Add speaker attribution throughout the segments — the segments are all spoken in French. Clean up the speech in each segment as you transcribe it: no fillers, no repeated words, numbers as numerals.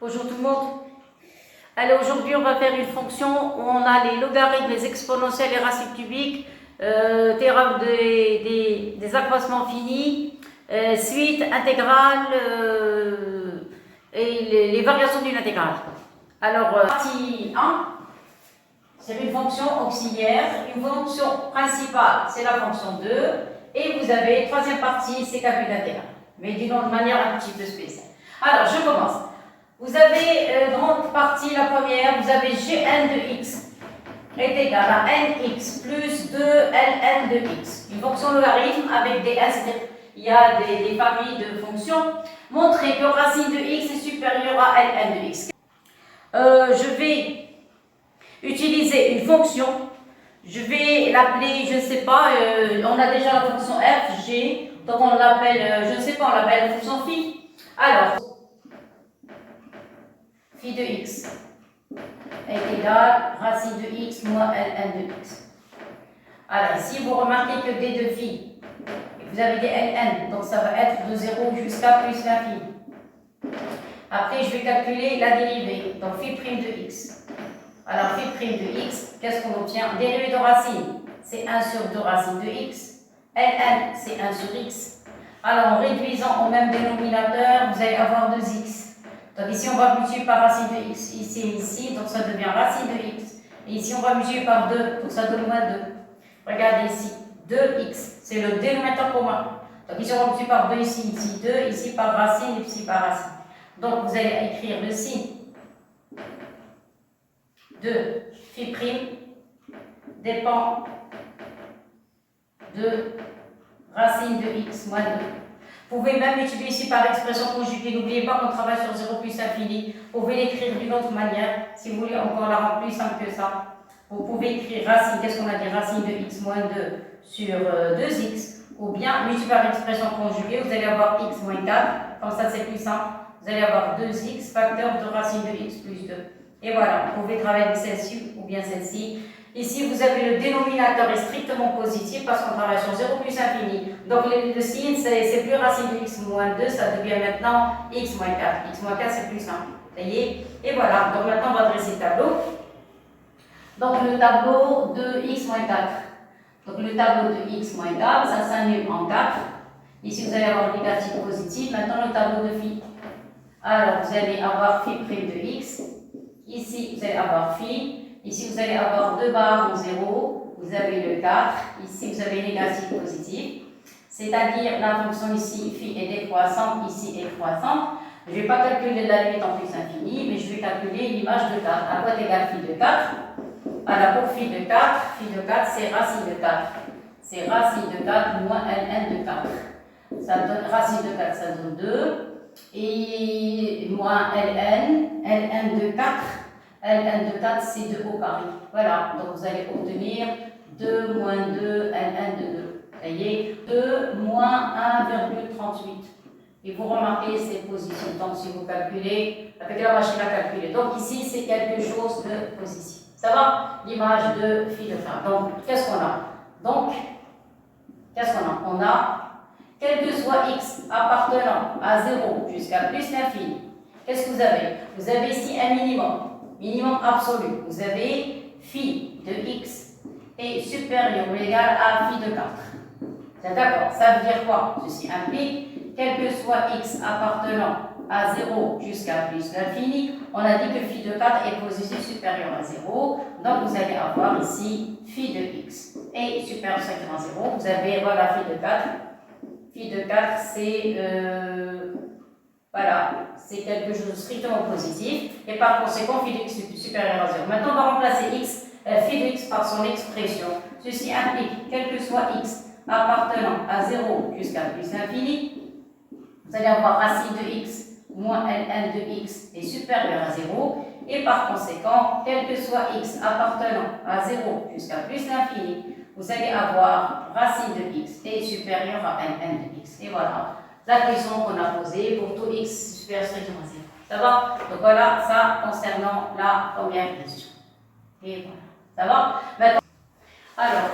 Speaker 1: Bonjour tout le monde. Alors aujourd'hui on va faire une fonction où on a les logarithmes, les exponentielles, les racines cubiques, théorème des accroissements finis, suite, intégrale et les variations d'une intégrale. Alors partie 1, c'est une fonction auxiliaire, une fonction principale c'est la fonction 2 et vous avez troisième partie c'est calcul d'intégrale, mais d'une manière un petit peu spéciale. Alors je commence. Vous avez grande partie, la première, vous avez Gn de x est égal à nx plus 2ln de x. Une fonction logarithme avec des s, il y a des familles de fonctions. Montrer que racine de x est supérieure à ln de x. Je vais utiliser une fonction, je vais l'appeler, je ne sais pas, on a déjà la fonction f, g, donc on l'appelle, je ne sais pas, on l'appelle la fonction phi. Alors, phi de x est égal racine de x moins ln de x. Alors ici, vous remarquez que d de phi, vous avez des ln, donc ça va être de 0 jusqu'à plus l'infini. Après, je vais calculer la dérivée, donc phi prime de x. Alors phi prime de x, qu'est-ce qu'on obtient? Dérivée de racine, c'est 1 sur 2 racine de x. ln, c'est 1 sur x. Alors en réduisant au même dénominateur, vous allez avoir 2x. Donc ici, on va multiplier par racine de x, ici et ici, donc ça devient racine de x. Et ici, on va multiplier par 2, donc ça donne moins 2. Regardez ici, 2x, c'est le dénominateur commun. Donc ici, on va multiplier par 2 ici, ici 2, ici par racine, et ici par racine. Donc vous allez écrire le signe de phi prime dépend de racine de x moins 2. Vous pouvez même multiplier ici par l'expression conjuguée. N'oubliez pas qu'on travaille sur 0 plus infini. Vous pouvez l'écrire d'une autre manière. Si vous voulez encore la rendre plus simple que ça, vous pouvez écrire racine, qu'est-ce qu'on a dit? Racine de x moins 2 sur 2x. Ou bien multiplier par l'expression conjuguée, vous allez avoir x moins 4. Comme ça, c'est plus simple. Vous allez avoir 2x facteur de racine de x plus 2. Et voilà, vous pouvez travailler avec celle-ci ou bien celle-ci. Ici, vous avez le dénominateur est strictement positif parce qu'on travaille sur 0 plus infini. Donc, le signe, c'est plus racine de x moins 2, ça devient maintenant x moins 4. X moins 4, c'est plus simple. Vous voyez? Et voilà, donc maintenant, on va dresser le tableau. Donc, le tableau de x moins 4. Donc, le tableau de x moins 4, ça s'annule en 4. Ici, vous allez avoir négatif positif. Maintenant, le tableau de phi. Alors, vous allez avoir phi prime de x. Ici, vous allez avoir phi. Ici, vous allez avoir 2 barres en 0, vous avez le 4, ici, vous avez négatif, positif. C'est-à-dire, la fonction ici, phi est décroissante, ici est croissante. Je ne vais pas calculer la limite en plus infini, mais je vais calculer l'image de 4. À quoi est égal phi de 4? Alors, pour phi de 4, c'est racine de 4. C'est racine de 4 moins ln de 4. Ça donne, racine de 4, ça donne 2. Et moins ln de 4. ln de 4, c'est 2 au carré. Voilà, donc vous allez obtenir 2 moins 2 ln de 2. Vous voyez, 2 moins 1,38. Et vous remarquez ces positions. Donc, si vous calculez avec la machine à calculer. Donc, ici, c'est quelque chose de positif. Ça va? L'image de phi de 4. Donc, qu'est-ce qu'on a? Donc, qu'est-ce qu'on a? On a, quel que soit x appartenant à 0 jusqu'à plus l'infini, qu'est-ce que vous avez? Vous avez ici un minimum. Minimum absolu. Vous avez phi de x est supérieur ou égal à phi de 4. C'est d'accord? Ça veut dire quoi? Ceci implique, quel que soit x appartenant à 0 jusqu'à plus l'infini, on a dit que phi de 4 est positif supérieur à 0. Donc vous allez avoir ici phi de x est supérieur à 0. Vous avez, voilà, phi de 4. Phi de 4, c'est... voilà, c'est quelque chose de strictement positif et par conséquent phi de x est supérieur à 0. Maintenant, on va remplacer phi de x par son expression. Ceci implique, quel que soit x appartenant à 0 jusqu'à plus l'infini, vous allez avoir racine de x moins ln de x est supérieur à 0 et par conséquent, quel que soit x appartenant à 0 jusqu'à plus l'infini, vous allez avoir racine de x est supérieur à ln de x. Et voilà la question qu'on a posée pour tout x supérieur strictement à 0. Ça va? Donc voilà, ça concernant la première question. Et voilà. Ça va? Maintenant, alors,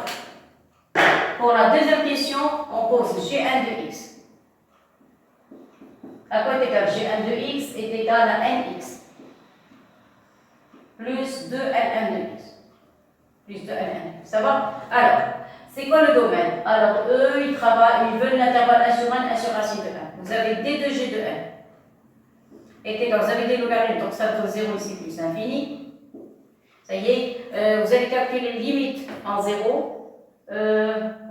Speaker 1: pour la deuxième question, on pose Gn de x. À quoi est égal? Gn de x est égal à nx. plus 2ln de x. Plus 2ln de x. Ça va? Alors, c'est quoi le domaine? Alors, eux, ils travaillent, ils veulent l'intervalle 1 sur 1, 1 sur racine de 1. Vous avez d de g de n. Et vous avez des logarithmes, donc ça donne 0 ici plus l'infini. Ça y est, vous allez calculer limite en 0. On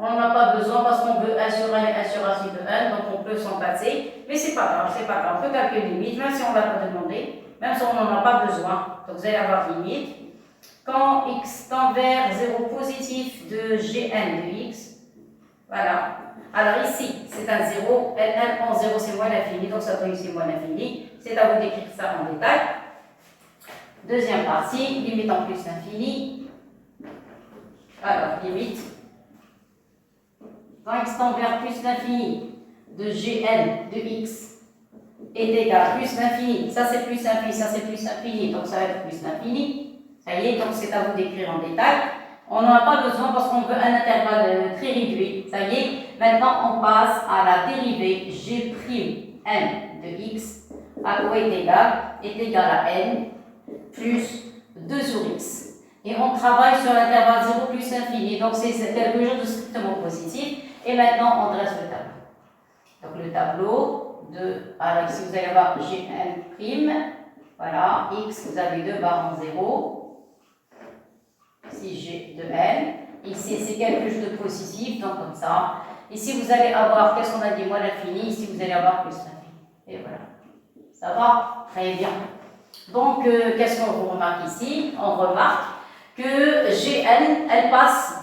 Speaker 1: n'en a pas besoin parce qu'on veut 1 sur 1 et 1 sur racine de 1, donc on peut s'en passer. Mais c'est pas grave, c'est pas grave. On peut calculer limite, même si on ne l'a pas demandé, même si on n'en a pas besoin. Donc vous allez avoir limite. Quand x tend vers 0 positif de gn de x, voilà. Alors ici, c'est un 0, ln en 0 c'est moins l'infini, donc ça donne ici moins l'infini. C'est à vous d'écrire ça en détail. Deuxième partie, limite en plus l'infini. Alors, limite. Quand x tend vers plus l'infini de gn de x est égal à plus l'infini, ça c'est plus l'infini, ça c'est plus l'infini, donc ça va être plus l'infini. Ça y est, donc c'est à vous d'écrire en détail. On n'en a pas besoin parce qu'on veut un intervalle très réduit. Ça y est, maintenant on passe à la dérivée g' de x à quoi est égal à n plus 2 sur x. Et on travaille sur l'intervalle 0 plus infini, donc c'est quelque chose de strictement positif. Et maintenant on dresse le tableau. Donc le tableau de, alors ici vous allez avoir gn', voilà, x, vous avez 2 barres en 0. Ici g de n. Ici c'est quelque chose de positif, donc comme ça. Ici vous allez avoir, qu'est-ce qu'on a dit, moins l'infini. Ici vous allez avoir plus l'infini. Et voilà. Ça va? Très bien. Donc qu'est-ce qu'on remarque ici? On remarque que gn, elle passe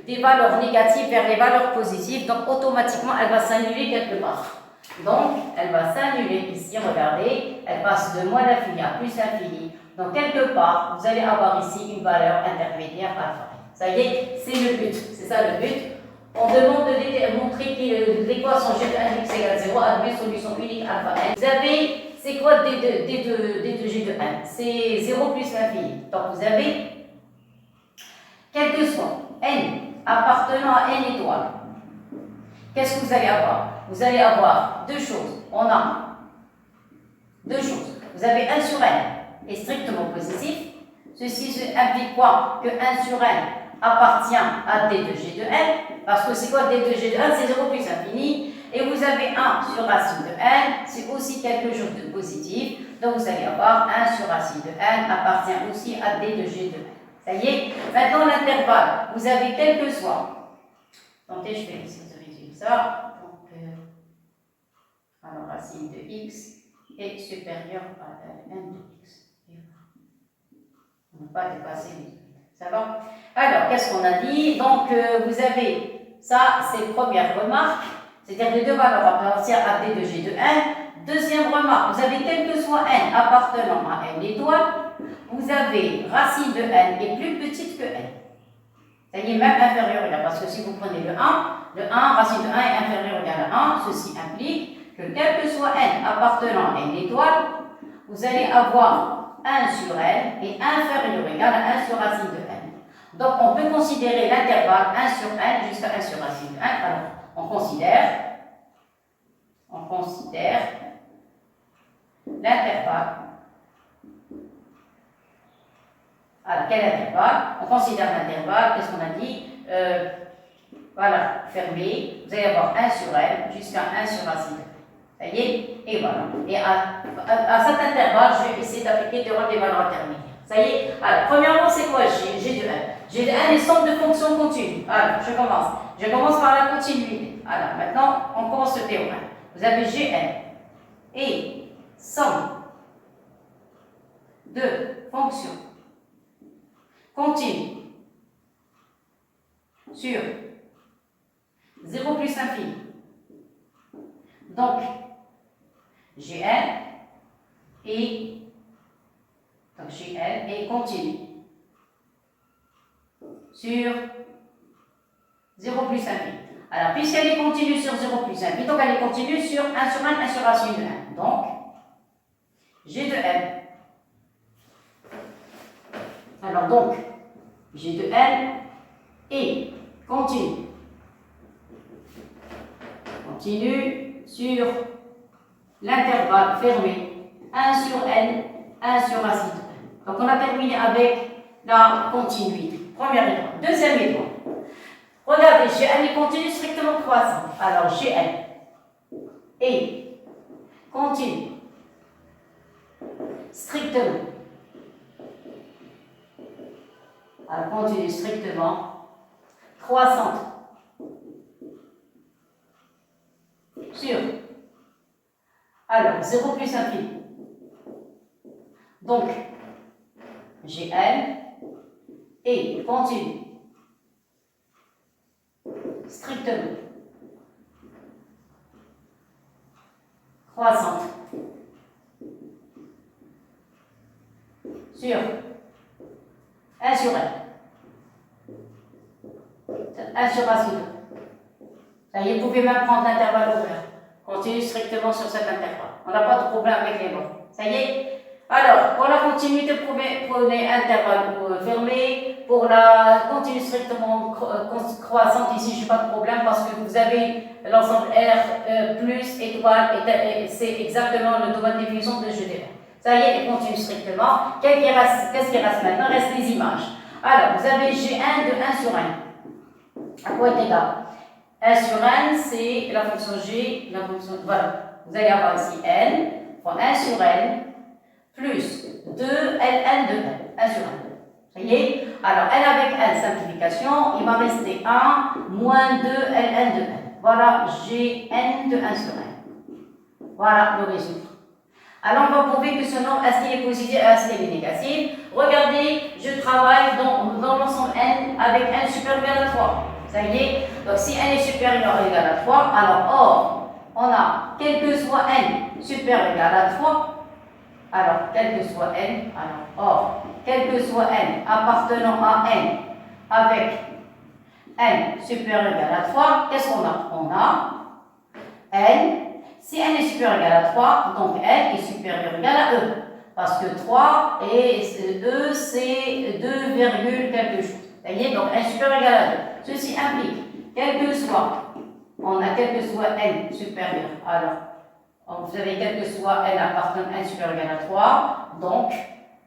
Speaker 1: des valeurs négatives vers les valeurs positives, donc automatiquement elle va s'annuler quelque part. Donc elle va s'annuler ici, regardez, elle passe de moins l'infini à plus l'infini. Donc, quelque part, vous allez avoir ici une valeur intermédiaire alpha. Ça y est, c'est le but. C'est ça le but. On demande de montrer que l'équation g de n x égale 0 a une solution unique alpha n. Vous avez, c'est quoi d de g de n? C'est 0 plus l'infini. Donc, vous avez, quel que soit n appartenant à n étoiles, qu'est-ce que vous allez avoir? Vous allez avoir deux choses. On a deux choses. Vous avez 1 sur n est strictement positif. Ceci implique quoi? Que 1 sur n appartient à d de g de n, parce que c'est quoi d de g de n? C'est 0 plus infini. Et vous avez 1 sur racine de n, c'est aussi quelque chose de positif. Donc vous allez avoir 1 sur racine de n appartient aussi à d de g de n. Ça y est. Maintenant l'intervalle, vous avez quel que soit. Attendez, je vais essayer de résumer ça. Donc, alors racine de x est supérieure à n de x. On ne va pas dépasser les limites. Ça va? Alors, qu'est-ce qu'on a dit? Donc, vous avez ça, c'est première remarque, c'est-à-dire les deux valeurs appartiennent à d de g de n. Deuxième remarque, vous avez quel que soit n appartenant à n étoile, vous avez racine de n est plus petite que n. Ça y est, même inférieur à 1, parce que si vous prenez le 1, racine de 1 est inférieur ou égal à 1, ceci implique que quel que soit n appartenant à n étoile, vous allez avoir 1 sur n est inférieur ou égal à 1 sur racine de n. Donc, on peut considérer l'intervalle 1 sur n jusqu'à 1 sur racine de 1. Alors, on considère l'intervalle. Alors, quel intervalle? On considère l'intervalle, qu'est-ce qu'on a dit? Voilà, fermé. Vous allez avoir 1 sur n jusqu'à 1 sur racine de n. Ça y est, et voilà. Et à cet intervalle, je vais essayer d'appliquer théorème des valeurs intermédiaires. Ça y est. Alors, premièrement, c'est quoi G de n? G de n est somme de fonctions continues. Alors, je commence. Je commence par la continuité. Alors, maintenant, on commence le théorème. Vous avez Gn et somme de fonctions continues sur 0 plus infini. Donc, Gn est continue sur 0 plus infini. Alors, puisqu'elle est continue sur 0 plus infini, donc elle est continue sur 1 sur 1, 1 sur racine de 1. Donc, G de n. Alors, donc, G de n est continue. Continue sur l'intervalle fermé 1 sur n, 1 sur racine de n. Donc on a terminé avec la continuité. Première étoile. Deuxième étoile. Regardez, Gn est continu strictement croissant. Alors Gn est continu strictement. Alors continu strictement croissante sur alors 0 plus infini. Donc Gn est continu strictement croissante sur 1 sur n. 1 sur racine 2. Ça y est, vous pouvez même prendre l'intervalle ouvert. Continue strictement sur cet intervalle. On n'a pas de problème avec les nombres. Ça y est. Alors, pour la continuité, prenez intervalle fermé. Pour la continue strictement croissante, ici, je n'ai pas de problème parce que vous avez l'ensemble R plus étoile, c'est exactement le domaine de définition de jeu des verbes. Ça y est, il continue strictement. Qu'est-ce qui reste maintenant? Il reste les images. Alors, vous avez G1 de 1 sur 1. À quoi est égal? 1 sur n, c'est la fonction g, la fonction. Voilà. Vous allez avoir ici n fois 1 sur n plus 2 ln de n. 1 sur n. Ça y est? Alors, n avec n, simplification, il va rester 1 moins 2 ln de n. Voilà gn de 1 sur n. Voilà le résultat. Alors, on va prouver que ce nombre, est-ce qu'il est positif, est-ce qu'il est négatif? Regardez, je travaille dans l'ensemble n avec n supérieur ou égal à 3. Ça y est? Donc, si n est supérieur ou égal à 3, alors, or, on a, quel que soit n supérieur ou égal à 3, alors, quel que soit n, alors, or, quel que soit n appartenant à n avec n supérieur ou égal à 3, qu'est-ce qu'on a? On a n. Si n est supérieur ou égal à 3, donc n est supérieur ou égal à e. Parce que 3 et e, c'est 2, quelque chose. Vous voyez, donc n supérieur ou égal à 2. Ceci implique, quel que soit, on a quel que soit n supérieur. Alors, vous avez quel que soit n appartenant à n supérieur ou égal à 3. Donc,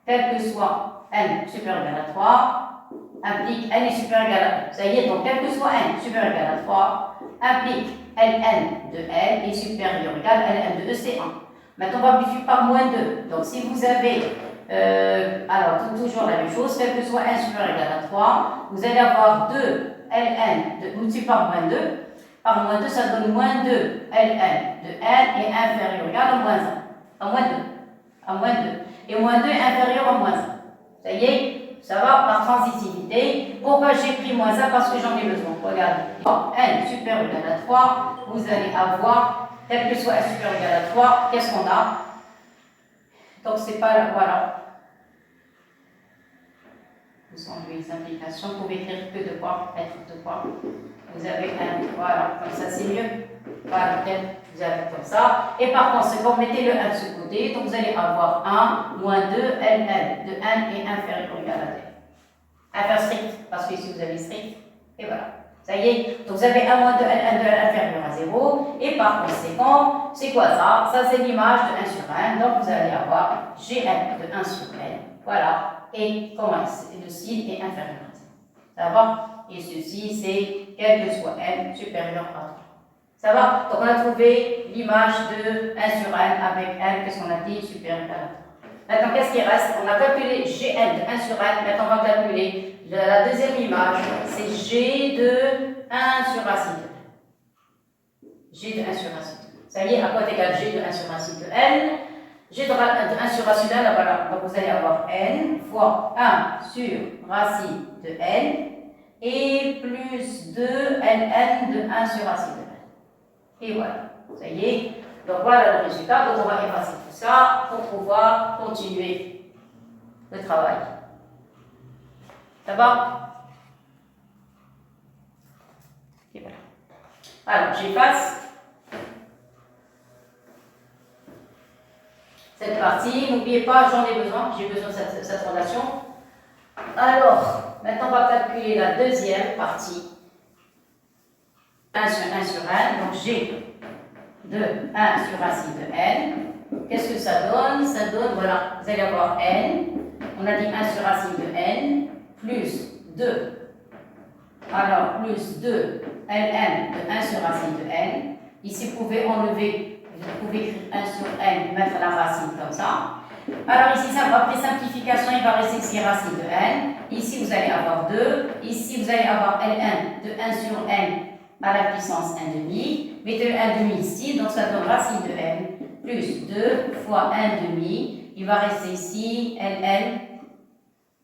Speaker 1: quel que soit n supérieur ou égal à 3 implique n est supérieur ou égal à 1. Ça y est, donc quel que soit n supérieur ou égal à 3 implique ln de n est supérieur ou égal à ln de e, c'est 1. Maintenant, on va multiplier par moins 2. Donc, si vous avez, alors, toujours la même chose, quel que soit n supérieur ou égal à 3, vous allez avoir 2 ln multiplié par moins 2. Par moins 2, ça donne moins 2 ln de n est inférieur ou égal à moins 1. À moins 2. À moins 2. Et moins 2 est inférieur à moins 1. Ça y est? Ça va par transitivité. Pourquoi j'ai pris moins 1? Parce que j'en ai besoin. Regardez. n supérieur ou égal à 3, vous allez avoir, quel que soit n supérieur ou égal à 3, qu'est-ce qu'on a? Donc, c'est pas. Voilà. Vous enlevez les implications. Vous pouvez écrire que de quoi? Être de quoi? Vous avez un. Voilà. Comme ça, c'est mieux. Voilà. Vous avez comme ça. Et par conséquent, mettez le 1 de ce côté. Donc, vous allez avoir 1 moins 2 ln de 1 est inférieur ou égal à 2. Inférieur strict, parce que ici vous avez strict. Et voilà. Ça y est. Donc, vous avez 1 moins 2 ln de 1 inférieur à 0. Et par conséquent, c'est quoi ça? Ça, c'est l'image de 1 sur 1. Donc, vous allez avoir gn de 1 sur n. Voilà. Et comment le signe est inférieur à 0. Ça va? Et ceci, c'est quel que soit n supérieur à 3. Ça va? Donc, on a trouvé l'image de 1 sur n avec n, qu'est-ce qu'on a dit? Supérieur à 3. Maintenant, qu'est-ce qui reste? On a calculé Gn de 1 sur n. Maintenant, on va calculer la deuxième image. C'est G de 1 sur racine de n. G de 1 sur racine de n. Ça y est, à quoi est égal G de 1 sur racine de n? G de 1 sur racine de n, voilà. Donc, vous allez avoir n fois 1 sur racine de n et plus 2 ln de 1 sur racine de n. Et voilà. Ça y est. Donc, voilà le résultat. Donc, on va effacer tout ça pour pouvoir continuer le travail. Ça va? Et voilà. Alors, j'efface cette partie. N'oubliez pas, j'en ai besoin. J'ai besoin de cette relation. Alors, maintenant, on va calculer la deuxième partie. 1 sur 1. Donc, G de 1 sur racine de n. Qu'est-ce que ça donne? Ça donne, voilà, vous allez avoir n On a dit 1 sur racine de n plus 2. Alors, plus 2 ln de 1 sur racine de n. Ici, vous pouvez enlever, vous pouvez écrire 1 sur n, mettre la racine comme ça. Alors ici, après simplification, il va rester ici racine de n. Ici, vous allez avoir 2. Ici, vous allez avoir ln de 1 sur n à la puissance 1 demi. Mettez le 1 demi ici, donc ça donne racine de n plus 2 fois 1 demi. Il va rester ici ln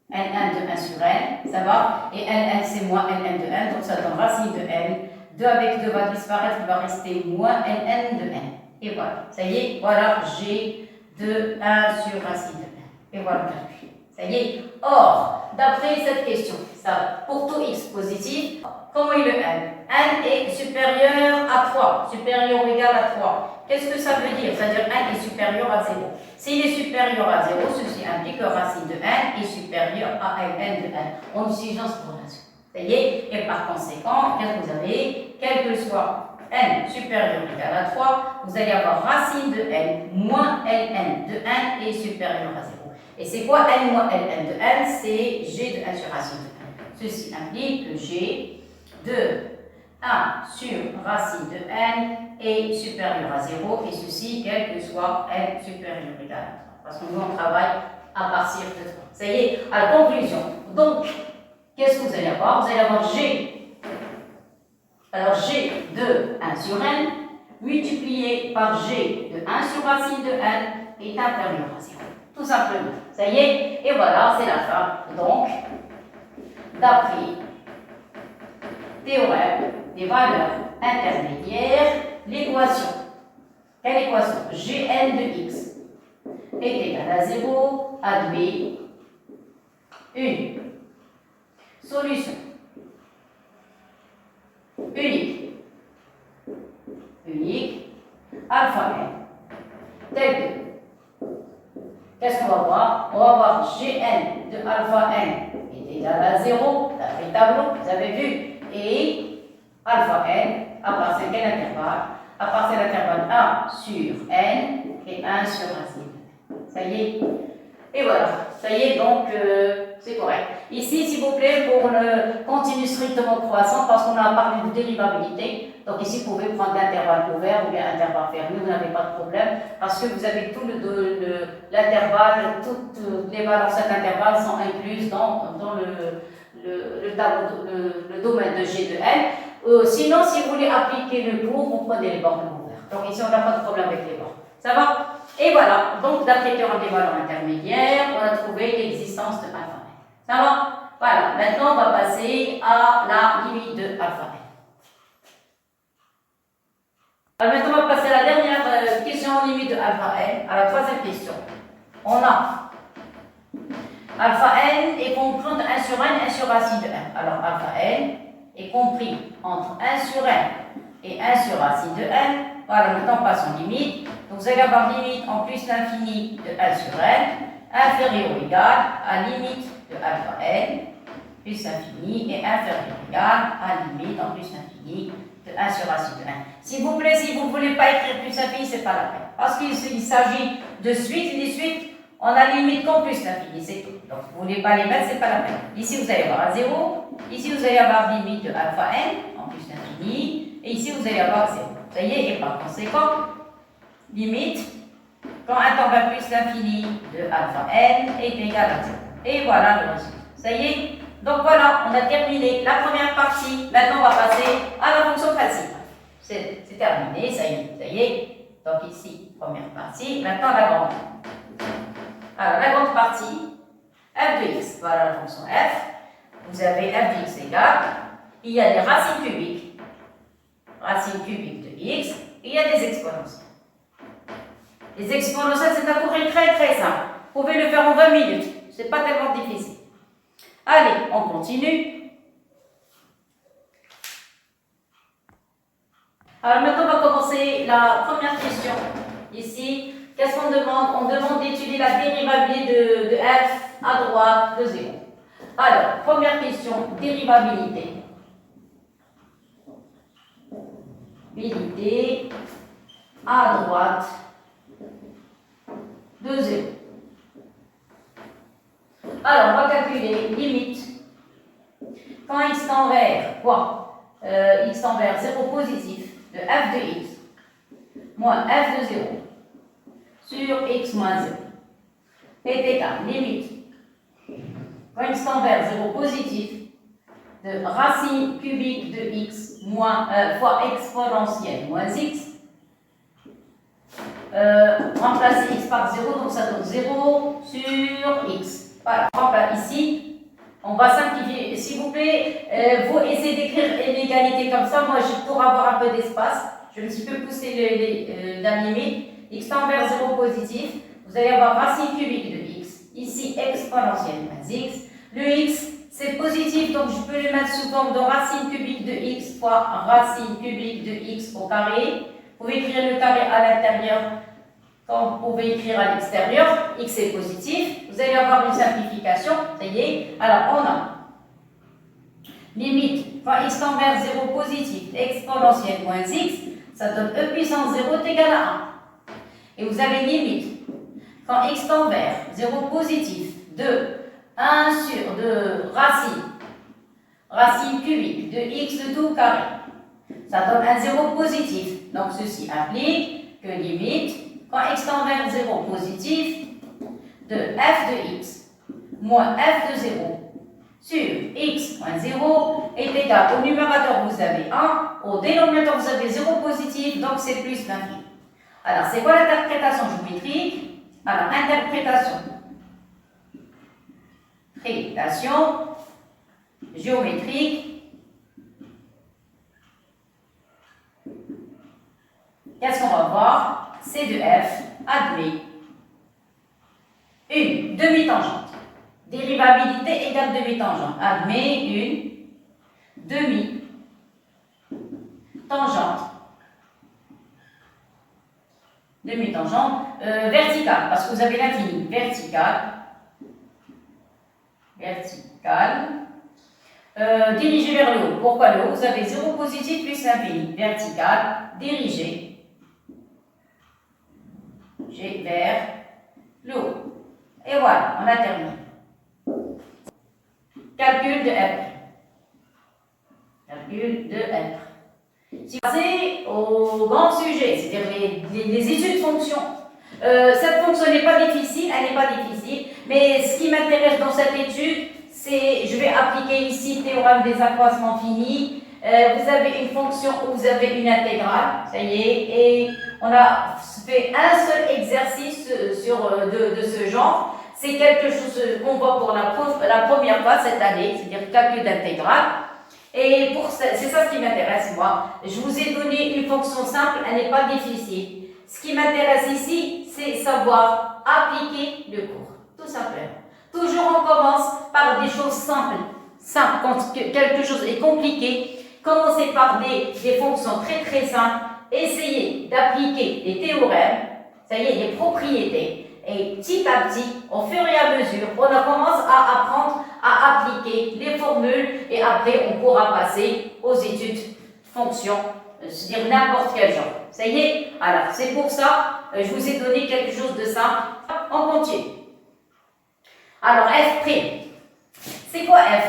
Speaker 1: de 1 sur n, ça va. Et ln, c'est moins ln de n, donc ça donne racine de n. 2 avec 2 va disparaître, il va rester moins ln de n. Et voilà, ça y est, voilà, j'ai de 1 sur racine de n. Et voilà le calcul. Ça y est. Or, d'après cette question, ça, pour tout x positif, comment est le n? N est supérieur à 3, supérieur ou égal à 3. Qu'est-ce que ça veut dire? C'est-à-dire n est supérieur à 0. S'il est supérieur à 0, ceci implique que racine de n est supérieure à ln de n. On utilise cette relation. Ça y est. Et par conséquent, qu'est-ce que vous avez? Quel que soit n supérieur ou égal à 3, vous allez avoir racine de n moins ln de n est supérieur à 0. Et c'est quoi n moins ln de n? C'est g de 1 sur racine de n. Ceci implique que g de 1 sur racine de n est supérieur à 0, et ceci quel que soit n supérieur ou égal à 3. Parce que nous, on travaille à partir de 3. Ça y est, à la conclusion. Donc, qu'est-ce que vous allez avoir? Vous allez avoir g. Alors, g de 1 sur n multiplié par g de 1 sur racine de n est inférieur à 0. Tout simplement. Ça y est, et voilà, c'est la fin. Donc, d'après théorème des valeurs intermédiaires, l'équation. Quelle équation? Gn de x est égal à 0, admet une solution unique, alpha n, telle que, qu'est-ce qu'on va voir? On va voir Gn de alpha n est égal à 0, d'après le tableau, vous avez vu, et alpha n appartient à quel intervalle? Appartient à l'intervalle 1 sur n et 1 sur racine. Ça y est. Et voilà. Ça y est, donc c'est correct. Ici, s'il vous plaît, pour le continu strictement croissant, parce qu'on a parlé de dérivabilité, donc ici, vous pouvez prendre l'intervalle ouvert ou bien l'intervalle fermé, vous n'avez pas de problème, parce que vous avez tout l'intervalle, toutes les valeurs de cet intervalle sont incluses dans le tableau, le domaine de G de N. Sinon, si vous voulez appliquer le cours, vous prenez les bornes ouvertes. Donc ici, on n'a pas de problème avec les bornes. Ça va? Et voilà. Donc, d'après le théorème des valeurs intermédiaires, on a trouvé l'existence de alpha n. Ça va? Voilà. Maintenant, on va passer à la limite de alpha n. Alors maintenant, on va passer à la dernière question limite de alpha n, à la troisième question. On a alpha n est compris entre 1 sur n, 1 sur racine de n. Alors, alpha n est compris entre 1 sur n et 1 sur racine de n. Voilà, maintenant on passe en limite. Donc vous allez avoir limite en plus l'infini de 1 sur n, inférieur ou égal à limite de alpha n, plus l'infini, et inférieur ou égal à limite en plus l'infini de 1 sur racine de n. S'il vous plaît, si vous ne voulez pas écrire plus l'infini, ce n'est pas la peine. Parce qu'il s'agit de suite, on a limite comme plus l'infini, c'est tout. Donc vous ne voulez pas les mettre, ce n'est pas la peine. Ici vous allez avoir un 0, ici vous allez avoir limite de alpha n en plus l'infini, et ici vous allez avoir 0. Ça y est, et par conséquent, limite, quand 1 tend vers plus l'infini de alpha n est égal à 0. Et voilà le résultat. Ça y est. Donc voilà, on a terminé la première partie. Maintenant, on va passer à la fonction principale. C'est terminé, ça y est. Donc ici, première partie. Maintenant, la grande. Alors, la grande partie, f de x. Voilà la fonction f. Vous avez f de x égale. Il y a des racines cubiques. Racine cubique de x. Et il y a des exponentielles. Les exponentielles, c'est un cours très simple. Vous pouvez le faire en 20 minutes. Ce n'est pas tellement difficile. Allez, on continue. Alors maintenant, on va commencer la première question. Ici, qu'est-ce qu'on demande? On demande d'étudier la dérivabilité de f à droite de 0. Alors, première question, dérivabilité. Dérivabilité à droite de 0. Alors, on va calculer limite. Quand x tend vers quoi x tend vers 0 positif de f de x moins f de 0 sur x moins 0 est égal, limite. Quand x tend vers 0 positif de racine cubique de x moins, fois exponentielle moins x. Remplacer x par 0, donc ça donne 0 sur x. Voilà, ici, on va simplifier. S'il vous plaît, vous essayez d'écrire l'égalité comme ça. Moi, pour avoir un peu d'espace, je me suis peu poussé la limite. X tend vers 0 positif. Vous allez avoir racine cubique de x. Ici, exponentielle moins x. Le x, c'est positif, donc je peux le mettre sous forme de racine cubique de x fois racine cubique de x au carré. Vous pouvez écrire le carré à l'intérieur, comme vous pouvez écrire à l'extérieur. X est positif. Vous allez avoir une simplification. Ça y est. Alors, on a limite, quand x tend vers 0 positif, exponentielle moins x, ça donne e puissance 0 est égal à 1. Et vous avez limite, quand x tend vers 0 positif de 1 sur de racine cubique de x de tout au carré. Ça donne un 0 positif. Donc ceci implique que limite, quand x tend vers 0 positif, de f de x moins f de 0 sur x moins 0 est égal au numérateur vous avez 1, au dénominateur vous avez 0 positif, donc c'est plus l'infini. Alors c'est quoi l'interprétation géométrique? Alors interprétation géométrique. Qu'est-ce qu'on va voir? C de f admet une demi-tangente. Dérivabilité égale demi-tangente. Admet une demi-tangente. Demi-tangente verticale, parce que vous avez l'infini. Verticale. Dirigée vers le haut. Pourquoi le haut? Vous avez 0 positif plus l'infini. Verticale, dirigée vers le haut. Et voilà, on a terminé. Calcul de f'. Si vous passez au grand sujet, c'est-à-dire les études de fonctions. Cette fonction n'est pas difficile, mais ce qui m'intéresse dans cette étude, c'est, je vais appliquer ici le théorème des accroissements finis. Vous avez une fonction où vous avez une intégrale, ça y est, et on a fait un seul exercice de ce genre. C'est quelque chose qu'on voit pour la première fois cette année, c'est-à-dire calcul d'intégrale. Et c'est ça ce qui m'intéresse, moi. Je vous ai donné une fonction simple, elle n'est pas difficile. Ce qui m'intéresse ici, c'est savoir appliquer le cours, tout simplement. Toujours on commence par des choses simples. Quand quelque chose est compliqué, commencez par des fonctions très très simples. Essayez d'appliquer les théorèmes, ça y est, les propriétés. Et petit à petit, au fur et à mesure, on commence à apprendre à appliquer les formules et après on pourra passer aux études fonctions, c'est-à-dire n'importe quel genre. Ça y est? Alors, c'est pour ça, je vous ai donné quelque chose de simple. On continue. Alors, f'. C'est quoi f?